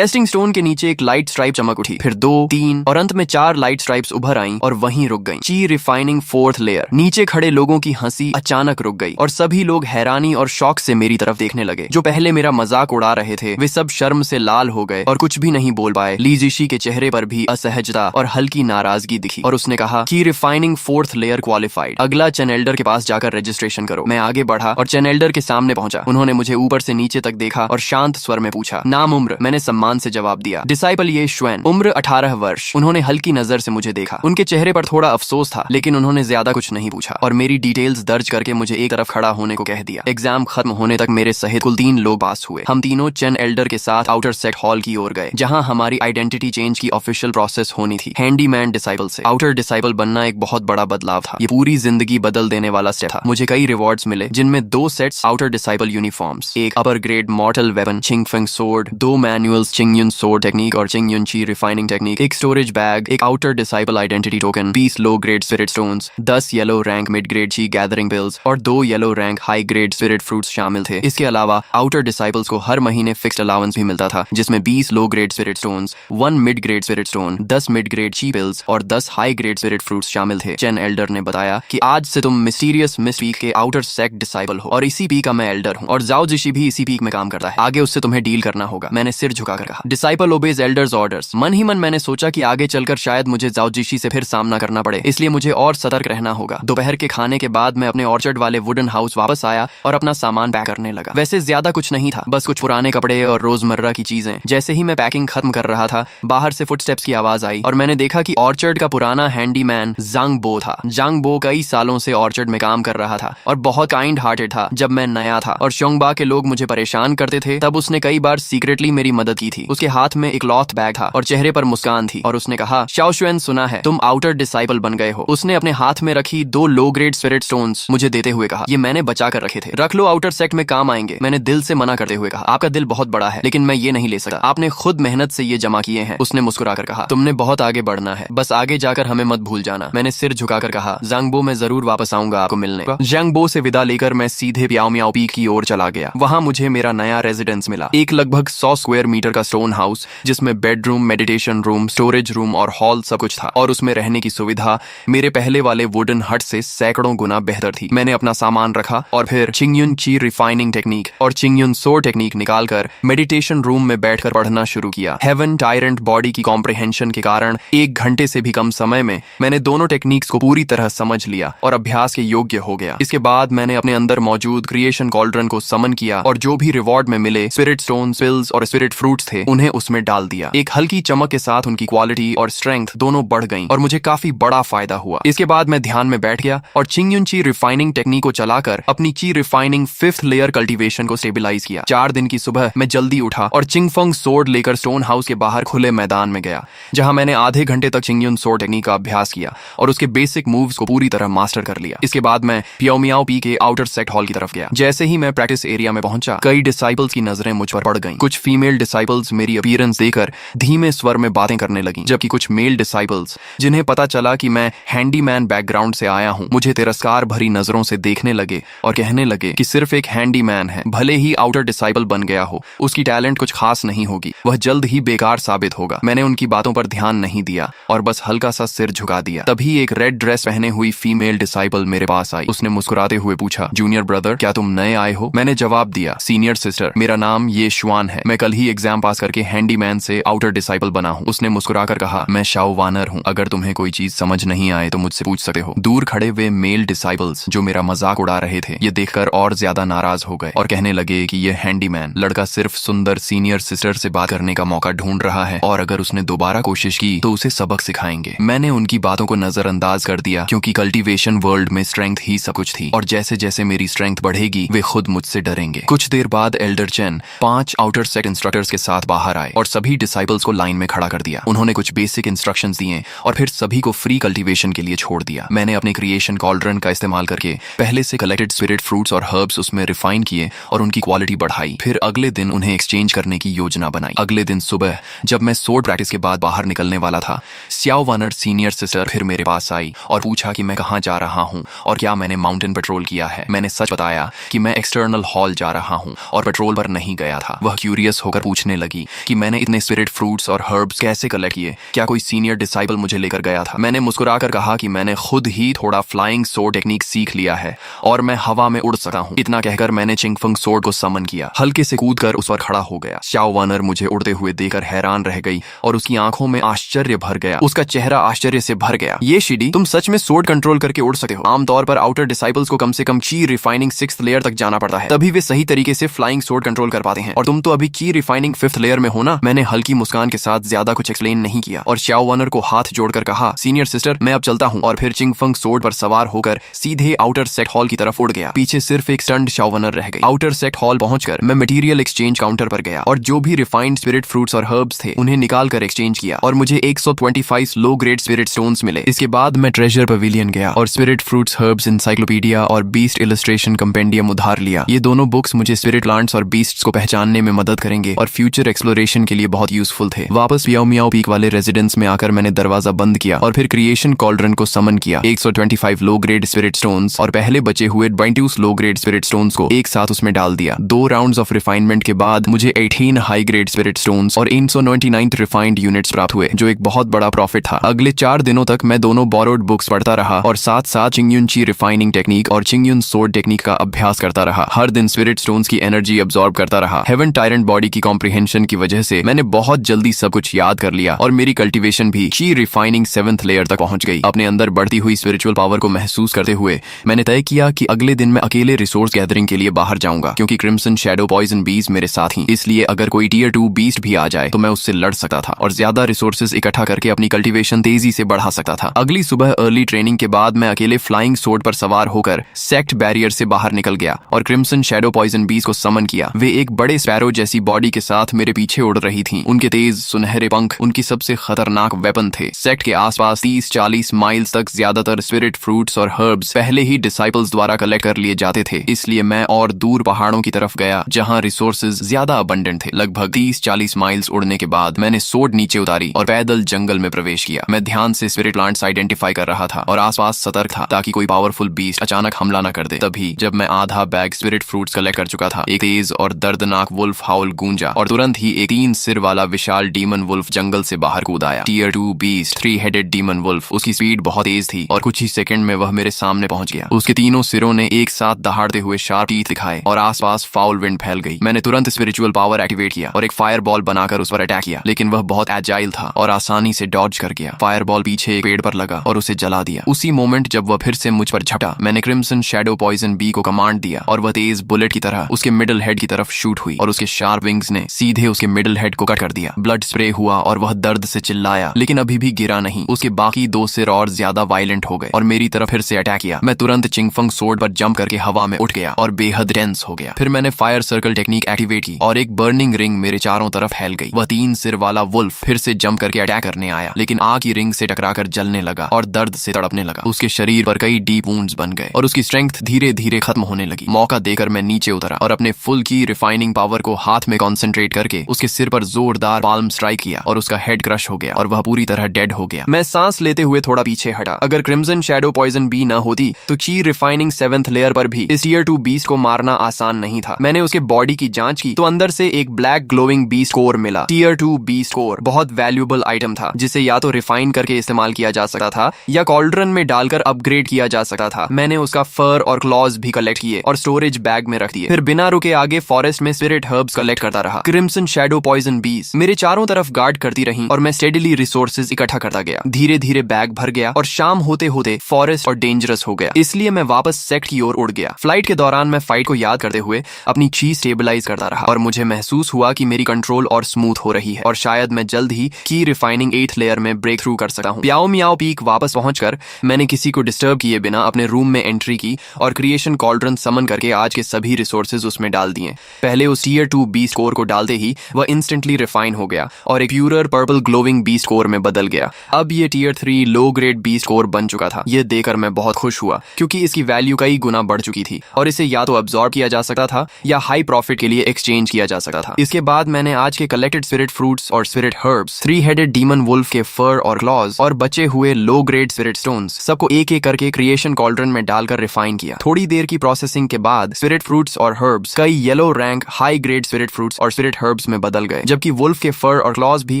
स्टोन के नीचे एक लाइट स्ट्राइप चमक उठी, फिर 2, 3 और अंत में 4 लाइट स्ट्राइप्स उभर आईं और वहीं रुक गईं। ची रिफाइनिंग 4th लेयर। नीचे खड़े लोगों की हंसी अचानक रुक गई और सभी लोग हैरानी और शौक से मेरी तरफ देखने लगे। जो पहले मेरा मजाक उड़ा रहे थे, वे सब शर्म से लाल हो गए और कुछ भी नहीं बोल पाए। ली जिशी के चेहरे पर भी असहजता और हल्की नाराजगी दिखी और उसने कहा कि रिफाइनिंग 4th लेयर क्वालिफाइड, अगला चैनेल्डर के पास जाकर रजिस्ट्रेशन करो। मैं आगे बढ़ा और चैनेल्डर के सामने पहुंचा। उन्होंने मुझे ऊपर से नीचे तक देखा और शांत स्वर में पूछा, नाम उम्र? मैंने सम्मान से जवाब दिया, डिसाइपल ये श्वेन, उम्र 18 वर्ष। उन्होंने हल्की नजर से मुझे देखा। उनके चेहरे पर थोड़ा अफसोस था, लेकिन उन्होंने ज्यादा कुछ नहीं पूछा और मेरी डिटेल्स दर्ज करके मुझे एक तरफ खड़ा होने को कह दिया। एग्जाम खत्म होने तक मेरे सहित कुल 3 लोग पास हुए। हम तीनों चैन एल्डर के साथ आउटर सेट हॉल की ओर गए, जहां हमारी आइडेंटिटी चेंज की ऑफिशियल प्रोसेस होनी थी। हैंडीमैन डिसाइपल से आउटर डिसाइपल बनना एक बहुत बड़ा बदलाव था। ये पूरी जिंदगी बदल देने वाला स्टेप था। मुझे कई रिवॉर्ड्स मिले, जिनमें 2 सेट्स आउटर डिसाइपल यूनिफॉर्म्स, एक upper grade mortal weapon Qingfeng sword, 2 manuals Qingyun sword technique और चिंगयुन ची रिफाइनिंग टेक्निक, एक स्टोरेज बैग, एक outer disciple identity token, 20 low grade spirit stones, 10 yellow rank mid grade qi gathering pills और 2 yellow rank high grade spirit fruits शामिल थे। इसके अलावा outer disciples को हर महीने फिक्स्ड अलाउंस भी मिलता था, जिसमें 20 low grade spirit stones, 1 mid grade spirit stone, 10 mid grade ची पिल्स और 10 हाई ग्रेड स्पिरिट फ्रूट्स शामिल थे। चेन एल्डर ने बताया कि आज से तुम मिस्टीरियस मिस्ट पीक के आउटर सेक्ट डिसाइपल हो और इसी पीक का मैं एल्डर हूँ और जाओ जिशी भी इसी पीक में काम करता है। आगे उससे तुम्हें डील करना होगा। मैंने सिर झुकाकर कहा, डिसाइपल ओबेज एल्डर्स ऑर्डर्स। मन ही मन मैंने सोचा कि आगे चलकर शायद मुझे जाओ जिशी से फिर सामना करना पड़े, इसलिए मुझे और सतर्क रहना होगा। दोपहर के खाने के बाद मैं अपने ऑर्चर्ड वाले वुडन हाउस वापस आया और अपना सामान पैक करने लगा। वैसे ज्यादा कुछ नहीं था, बस कुछ पुराने कपड़े और रोजमर्रा की चीजें। जैसे ही मैं पैकिंग खत्म कर रहा था, बाहर से फुटस्टेप्स की आवाज आई और मैंने देखा कि ऑर्चर्ड का पुराना हैंडीमैन जांग बो था। जांग बो कई सालों से ऑर्चर्ड में काम कर रहा था और बहुत काइंड हार्टेड था। जब मैं नया था और शोंगबा के लोग मुझे परेशान करते थे, तब उसने कई बार सीक्रेटली मेरी मदद की थी। उसके हाथ में एक क्लॉथ बैग था और चेहरे पर मुस्कान थी और उसने कहा, शाओशुएन, सुना है तुम आउटर डिसाइपल बन गए हो। उसने अपने हाथ में रखी 2 लो ग्रेड स्पिरिट स्टोन्स मुझे देते हुए कहा, ये मैंने बचा कर रखे थे, रख लो, आउटर सेक्ट में काम आएंगे। मैंने दिल से मना करते हुए कहा, आपका दिल बहुत बड़ा है, लेकिन मैं ये नहीं ले सकता, आपने खुद मेहनत से ये जमा किए हैं। उसने मुस्कुराकर कहा, तुमने बहुत आगे बढ़ना है, बस आगे जाकर हमें मत भूल जाना। मैंने सिर झुकाकर कहा, जांगबो, मैं जरूर वापस आऊंगा आपको मिलने। जांगबो से विदा लेकर मैं सीधे प्याओ मियाओ पीक की ओर चला गया। वहां मुझे मेरा नया रेजिडेंस मिला, एक लगभग 100 स्क्वायर मीटर का स्टोन हाउस, जिसमें bedroom, meditation room, storage room और हॉल सब कुछ था और उसमें रहने की सुविधा मेरे पहले वाले वुडन हट से सैकड़ों गुना बेहतर थी। मैंने अपना सामान रखा और फिर चिंगयुन ची रिफाइनिंग टेक्निक और चिंगयुन सोर टेक्निक निकालकर मेडिटेशन रूम में बैठकर पढ़ना शुरू किया। हेवन टायरेंट बॉडी की कॉम्प्रिहेंशन के कारण 1 घंटे से भी कम समय में मैंने दोनों टेक्निक्स को पूरी तरह समझ लिया और अभ्यास के योग्य हो गया। इसके बाद मैंने अपने अंदर मौजूद क्रिएशन कॉल्ड्रन को समन किया और जो भी रिवॉर्ड में मिले स्पिरिट स्टोन, पिल्स और स्पिरिट फ्रूट्स थे, उन्हें उसमें डाल दिया। एक हल्की चमक के साथ उनकी क्वालिटी और स्ट्रेंथ दोनों बढ़ गईं और मुझे काफी बड़ा फायदा हुआ। इसके बाद मैं ध्यान में बैठ गया और चिंगयुन ची रिफाइनिंग टेक्निक को चलाकर अपनी ची रिफाइनिंग 5th लेयर कल्टीवेशन को स्टेबलाइज किया। 4 दिन की सुबह मैं जल्दी उठा और चिंगफंग सोर्ड लेकर स्टोन हाउस के बाहर खुले मैदान में गया, जहां मैंने आधे घंटे तक चिंगयुन सोर्ड टेक्निक का अभ्यास किया और उसके बेसिक मूव्स को पूरी तरह मास्टर कर लिया। इसके बाद मैं पियाओ मियाओ पी के आउटर सेक्ट हॉल की तरफ गया। जैसे ही मैं प्रैक्टिस एरिया में पहुंचा, कई डिसाइपल्स की नजरें मुझ पर पड़ गईं। कुछ फीमेल डिसाइपल्स मेरी अपीयरेंस देकर धीमे स्वर में बातें करने लगीं, जबकि कुछ मेल डिसाइपल्स, जिन्हें पता चला कि मैं हैंडीमैन बैकग्राउंड से आया हूं, मुझे तिरस्कार भरी नजरों से देखने लगे और कहने लगे कि सिर्फ एक हैंडीमैन है, भले ही आउटर डिसाइपल बन गया हो, उसकी टैलेंट कुछ खास नहीं होगी, वह जल्द ही बेकार साबित होगा। मैंने उनकी बातों पर ध्यान नहीं दिया और बस हल्का सा सिर झुका दिया। तभी एक रेड ड्रेस पहने हुई फीमेल डिसाइपल मेरे पास आई। उसने मुस्कुराते हुए पूछा, जूनियर ब्रदर, क्या तुम नए आए हो? मैंने जवाब दिया, सीनियर सिस्टर, मेरा नाम ये श्वान है, मैं कल ही एग्जाम पास करके हैंडीमैन से आउटर डिसाइपल बना हूँ। उसने मुस्कुराकर कहा, मैं शाओ वानर हूँ, अगर तुम्हें कोई चीज समझ नहीं आए तो मुझसे पूछ सकते हो। दूर खड़े वे मेल डिसाइपल्स जो मेरा मजाक उड़ा रहे थे, ये देखकर और ज्यादा नाराज हो गए और कहने लगे कि ये हैंडीमैन लड़का सिर्फ सुंदर सीनियर सिस्टर से बात करने का मौका ढूंढ रहा है और अगर उसने दोबारा कोशिश की तो उसे सबक सिखाएंगे। मैंने उनकी बातों को नजरअंदाज कर दिया क्योंकि कल्टीवेशन वर्ल्ड में स्ट्रेंथ ही सब कुछ थी और जैसे जैसे मेरी स्ट्रेंथ बढ़ेगी वे खुद मुझसे डरेंगे। कुछ देर बाद Elder chain 5 outer set instructors के साथ बाहर आए और सभी डिसाइपल्स को लाइन में खड़ा कर दिया। उन्होंने कुछ बेसिक इंस्ट्रक्शंस दिए और फिर सभी को फ्री कल्टीवेशन के लिए छोड़ दिया। मैंने अपने क्रिएशन कॉल्ड्रन का इस्तेमाल करके पहले से कलेक्टेड स्पिरिट फ्रूट्स और हर्ब्स उसमें रिफाइन किए और उनकी क्वालिटी बढ़ाई। फिर अगले दिन उन्हें एक्सचेंज करने की योजना बनाई। अगले दिन सुबह जब मैं सोर्ड प्रैक्टिस के बाद बाहर निकलने वाला था, स्याओ वानर सीनियर सिस्टर फिर मेरे पास आई और पूछा कि मैं कहाँ जा रहा हूँ और क्या मैंने माउंटेन पेट्रोल किया है। मैंने सच बताया कि मैं एक्सटर्नल हॉल जा रहा हूँ और पेट्रोल पर नहीं गया था। वह क्यूरियस होकर पूछने लगी कि मैंने इतने स्पिरिट फ्रूट्स और हर्ब्स कैसे कलेक्ट किए, क्या कोई सीनियर डिसाइपल मुझे लेकर गया था। मैंने मुस्कुराकर कहा कि मैंने खुद ही थोड़ा फ्लाइंग सोर्ड टेक्निक सीख लिया है और मैं हवा में उड़ सकता हूँ। इतना कहकर मैंने चिंगफंग सोर्ड को समन किया, हल्के से कूदकर उस पर खड़ा हो गया। स्याओ वानर मुझे उड़ते हुए देखकर हैरान रह गई और उसकी आंखों में आश्चर्य भर गया। उसका चेहरा आश्चर्य से भर गया। ये शिडी, तुम सच में सोर्ड कंट्रोल करके उड़ सकते हो? आमतौर पर आउटर डिसाइपल्स को कम से कम की रिफाइनिंग 6th लेयर तक जाना पड़ता है, तभी वे सही तरीके से फ्लाइंग सोर्ड कंट्रोल कर पाते हैं और तुम तो अभी की रिफाइनिंग 5th लेयर में हो ना। मैंने हल्की मुस्कान के साथ ज्यादा कुछ एक्सप्लेन नहीं किया और स्याओ वानर को हाथ जोड़कर कहा, सीनियर सिस्टर मैं अब चलता हूँ, और फिर चिंगफंग सोर्ड पर सवार होकर सीधे आउटर सेट हॉल की तरफ उड़ गया। पीछे सिर्फ एक स्टंड स्याओ वानर रह गई। आउटर सेट हॉल पहुंचकर मैं मटेरियल एक्सचेंज काउंटर पर गया और जो भी रिफाइंड स्पिरिट फ्रूट्स और हर्ब्स थे उन्हें निकाल कर एक्सचेंज किया और मुझे 125 लो ग्रेड स्पिरिट स्टोन्स मिले। इसके बाद मैं ट्रेजर पवेलियन गया और स्पिरिट फ्रूट्स हर्ब्स इंसाइक्लोपीडिया और बीस्ट इलस्ट्रेशन कंपेंडियम उधार लिया। ये दोनों बुक्स मुझे स्पिरिट प्लांट्स और बीस्ट्स को पहचानने में मदद करेंगे और फ्यूचर एक्सप्लोरेशन के लिए बहुत यूजफुल थे। वापस मियाओ मियाओ पीक वाले रेजिडेंस में आकर मैंने दरवाजा बंद किया और फिर क्रिएशन कॉल्ड्रन को समन किया। 125 लो ग्रेड स्पिरिट स्टोन्स और पहले बचे हुए 22 लो ग्रेड स्पिरिट स्टोन्स को एक साथ उसमें डाल दिया। 2 राउंड्स ऑफ रिफाइनमेंट के बाद मुझे 18 हाई ग्रेड स्पिरिट स्टोन्स और 199 रिफाइंड यूनिट्स प्राप्त हुए, जो एक बहुत बड़ा प्रॉफिट था। अगले 4 दिनों तक मैं दोनों बोरोड बुक्स पढ़ता रहा और साथ साथ चिंगयुन ची रिफाइनिंग टेक्निक और चिंगयुन सोर्ड टेक्निक का अभ्यास करता रहा। हर दिन स्पिरिट स्टोन्स की एनर्जी अब्सॉर्ब करता रहा। हेवन टायरेंट बॉडी की कॉम्प्रिहेंशन की वजह से मैंने बहुत जल्दी सब कुछ याद कर लिया और मेरी कल्टीवेशन भी ची रिफाइनिंग 7th लेयर तक पहुंच गई। अपने अंदर बढ़ती हुई स्पिरिचुअल पावर को महसूस करते हुए मैंने तय किया कि अगले दिन मैं अकेले रिसोर्स गैदरिंग के लिए बाहर जाऊंगा, क्योंकि क्रिम्सन शैडो पॉइजन बीज मेरे साथ ही, इसलिए अगर कोई टियर 2 बीस्ट भी आ जाए तो मैं उससे लड़ सकता था और ज्यादा रिसोर्सेज इकट्ठा करके अपनी कल्टीवेशन तेजी से बढ़ा सकता था। अगली सुबह अर्ली ट्रेनिंग के बाद मैं अकेले फ्लाइंग सोर्ड पर सवार होकर सेक्ट बैरियर से बाहर निकल गया और क्रिम्सन शैडो पॉइजन बीज को समन किया। वे एक बड़े स्पैरो जैसी बॉडी के साथ मेरे पीछे उड़ रही थीं। उनके तेज सुनहरे पंख उनकी सबसे खतरनाक वेपन थे। सेक्ट के आसपास 30-40 माइल्स तक ज्यादातर स्पिरिट फ्रूट्स और हर्ब्स पहले ही डिसाइपल्स द्वारा कलेक्ट कर लिए जाते थे, इसलिए मैं और दूर पहाड़ों की तरफ गया जहां रिसोर्सेज ज्यादा अबंडेंट थे। लगभग 30-40 माइल्स उड़ने के बाद मैंने सोर्ड नीचे उतारी और पैदल जंगल में प्रवेश किया। मैं ध्यान से स्पिरिट प्लांट्स आइडेंटिफाई कर रहा था और आसपास सतर्क था ताकि कोई पावरफुल बीस्ट अचानक हमला न कर दे। तभी जब मैं आधा बैग स्पिरिट फ्रूट्स कलेक्ट कर चुका था, एक तेज और दर्दनाक वुल्फ हाउल गूंजा और तुरंत ही एक 3 सिर वाला विशाल डीमन वुल्फ जंगल से बाहर कूद आया। Tier 2 beast 3 headed demon wolf. उसकी स्पीड बहुत तेज थी और कुछ ही सेकंड में वह मेरे सामने पहुंच गया। उसके तीनों सिरों ने एक साथ दहाड़ते हुए शार्प टीथ दिखाए और आसपास फाउल विंड फैल गई। मैंने तुरंत स्पिरिचुअल पावर एक्टिवेट किया और एक फायर बॉल बनाकर उस पर अटैक किया, लेकिन वह बहुत एजाइल था और आसानी से डॉज कर गया। फायर बॉल पीछे एक पेड़ पर लगा और उसे जला दिया। उसी मोमेंट जब वह फिर से मुझ पर झपटा, मैंने क्रिम्सन शैडो पॉइजन बी को कमांड दिया और वह तेज बुलेट की तरह उसके मिडिल हेड की तरफ शूट हुई और उसके शार्प विंग्स ने सीधे उसके मिडिल हेड को कट कर दिया। ब्लड स्प्रे हुआ और वह दर्द से चिल्लाया, लेकिन अभी भी गिरा नहीं। उसके बाकी 2 सिर और ज्यादा वायलेंट हो गए और मेरी तरफ फिर से अटैक किया। मैं तुरंत चिंगफंग सोर्ड पर जंप करके हवा में उठ गया और बेहद टेंस हो गया। फिर मैंने फायर सर्कल टेक्निक एक्टिवेट की और एक बर्निंग रिंग मेरे चारों तरफ फैल गई। वह 3 सिर वाला वुल्फ फिर से जंप करके अटैक करने आया, लेकिन आग की रिंग से टकराकर जलने लगा और दर्द से तड़पने लगा। उसके शरीर पर कई डीप वुंड्स बन गए और उसकी स्ट्रेंथ धीरे धीरे खत्म होने लगी। मौका देकर मैं नीचे उतरा और अपने फुल की रिफाइनिंग पावर को हाथ में कॉन्सेंट्रेट करके उसके सिर पर जोरदार पाल्म स्ट्राइक किया और उसका हेड क्रश हो गया और वह पूरी तरह डेड हो गया। मैं सांस लेते हुए थोड़ा पीछे हटा। अगर क्रिम्सन शैडो पॉइजन बी न होती तो ची रिफाइनिंग 7th लेयर पर भी इस टियर 2 बीस्ट को मारना आसान नहीं था। मैंने उसके बॉडी की जांच की तो अंदर से एक ब्लैक ग्लोइंग बीस्ट कोर मिला। टियर 2 बीस्ट कोर बहुत वैल्यूएबल आइटम था, जिसे या तो रिफाइन करके इस्तेमाल किया जा सकता था या कॉल्ड्रन में डालकर अपग्रेड किया जा सकता था। मैंने उसका फर और क्लॉज भी कलेक्ट किए और स्टोरेज बैग में रख दिए। फिर बिना रुके आगे फॉरेस्ट में स्पिरिट हर्ब्स कलेक्ट करता रहा। क्रिम्सन शैडो पॉइजन बीज मेरे चारों तरफ गार्ड करती रहीं और मैं स्टेडीली रिसोर्सेज इकट्ठा करता गया। धीरे धीरे बैग भर गया और शाम होते होते फॉरेस्ट और डेंजरस हो गया, इसलिए मैं वापस सेक्ट की ओर उड़ गया। फ्लाइट के दौरान मैं फाइट को याद करते हुए अपनी चीज स्टेबलाइज करता रहा और मुझे महसूस हुआ कि मेरी कंट्रोल और स्मूथ हो रही है और शायद मैं जल्द ही की रिफाइनिंग 8th लेयर में ब्रेक थ्रू कर सकता हूँ। प्याओ मियाओ पीक वापस पहुंचकर मैंने किसी को डिस्टर्ब किए बिना अपने रूम में एंट्री की और क्रिएशन कॉल्ड्रन समन करके आज के सभी रिसोर्सेज उसमें डाल दिए। पहले उस टीयर 2 बीस्ट कोर को डालते ही वह इंस्टेंटली रिफाइन हो गया और एक purer purple glowing beast core में बदल गया। अब ये tier 3 low grade beast core बन चुका था। ये देखकर मैं बहुत खुश हुआ क्योंकि इसकी वैल्यू कई गुना बढ़ चुकी थी और इसे या तो अब्सॉर्ब किया जा सकता था या हाई प्रॉफिट के लिए एक्सचेंज किया जा सकता था। इसके बाद मैंने आज के कलेक्टेड स्पिरिट फ्रूट्स और स्पिरिट हर्ब्स, 3-हेडेड डीमन वुल्फ के फर और क्लॉज और बचे हुए लो ग्रेड स्पिरिट स्टोन्स सबको एक एक करके क्रिएशन कॉल्ड्रन में डालकर रिफाइन किया। थोड़ी देर की प्रोसेसिंग के बाद स्पिरिट फ्रूट्स और हर्ब्स कई yellow rank high grade spirit fruits और स्पिरिट हर्ब्स में बदल गए, जबकि वुल्फ के फर और क्लॉज भी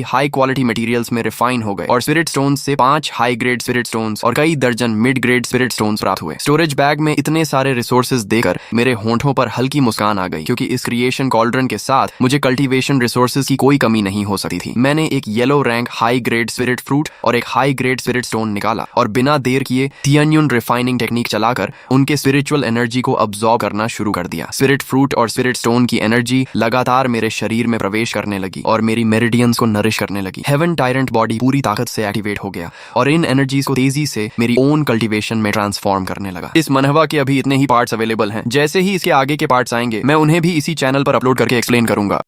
हाई क्वालिटी मटेरियल्स में रिफाइन हो गए और स्पिरिट स्टोन्स से 5 हाई ग्रेड स्पिरिट स्टोन्स और कई दर्जन मिड ग्रेड स्पिरिट स्टोन्स प्राप्त हुए। स्टोरेज बैग में इतने सारे रिसोर्सेज देकर मेरे होंठों पर हल्की मुस्कान आ गई क्योंकि इस क्रिएशन कॉल्ड्रन के साथ मुझे कल्टीवेशन रिसोर्सेज की कोई कमी नहीं हो सकती थी। मैंने एक yellow rank high grade spirit fruit और एक हाई ग्रेड स्पिरिट स्टोन निकाला और बिना देर किए थियन्यून रिफाइनिंग टेक्निक चलाकर उनके स्पिरिचुअल एनर्जी को अब्सॉर्ब करना शुरू कर दिया। स्पिरिट फ्रूट और स्पिरिट स्टोन की एनर्जी लगातार मेरे शरीर में प्रवेश करने लगी और मेरी मेरिडियंस को नरिश करने लगी। हेवन टायरेंट बॉडी पूरी ताकत से एक्टिवेट हो गया और इन एनर्जीज को तेजी से मेरी ओन कल्टीवेशन में ट्रांसफॉर्म करने लगा। इस मनहवा के अभी इतने ही पार्ट्स अवेलेबल हैं। जैसे ही इसके आगे के पार्ट्स आएंगे मैं उन्हें भी इसी चैनल पर अपलोड करके एक्सप्लेन करूंगा।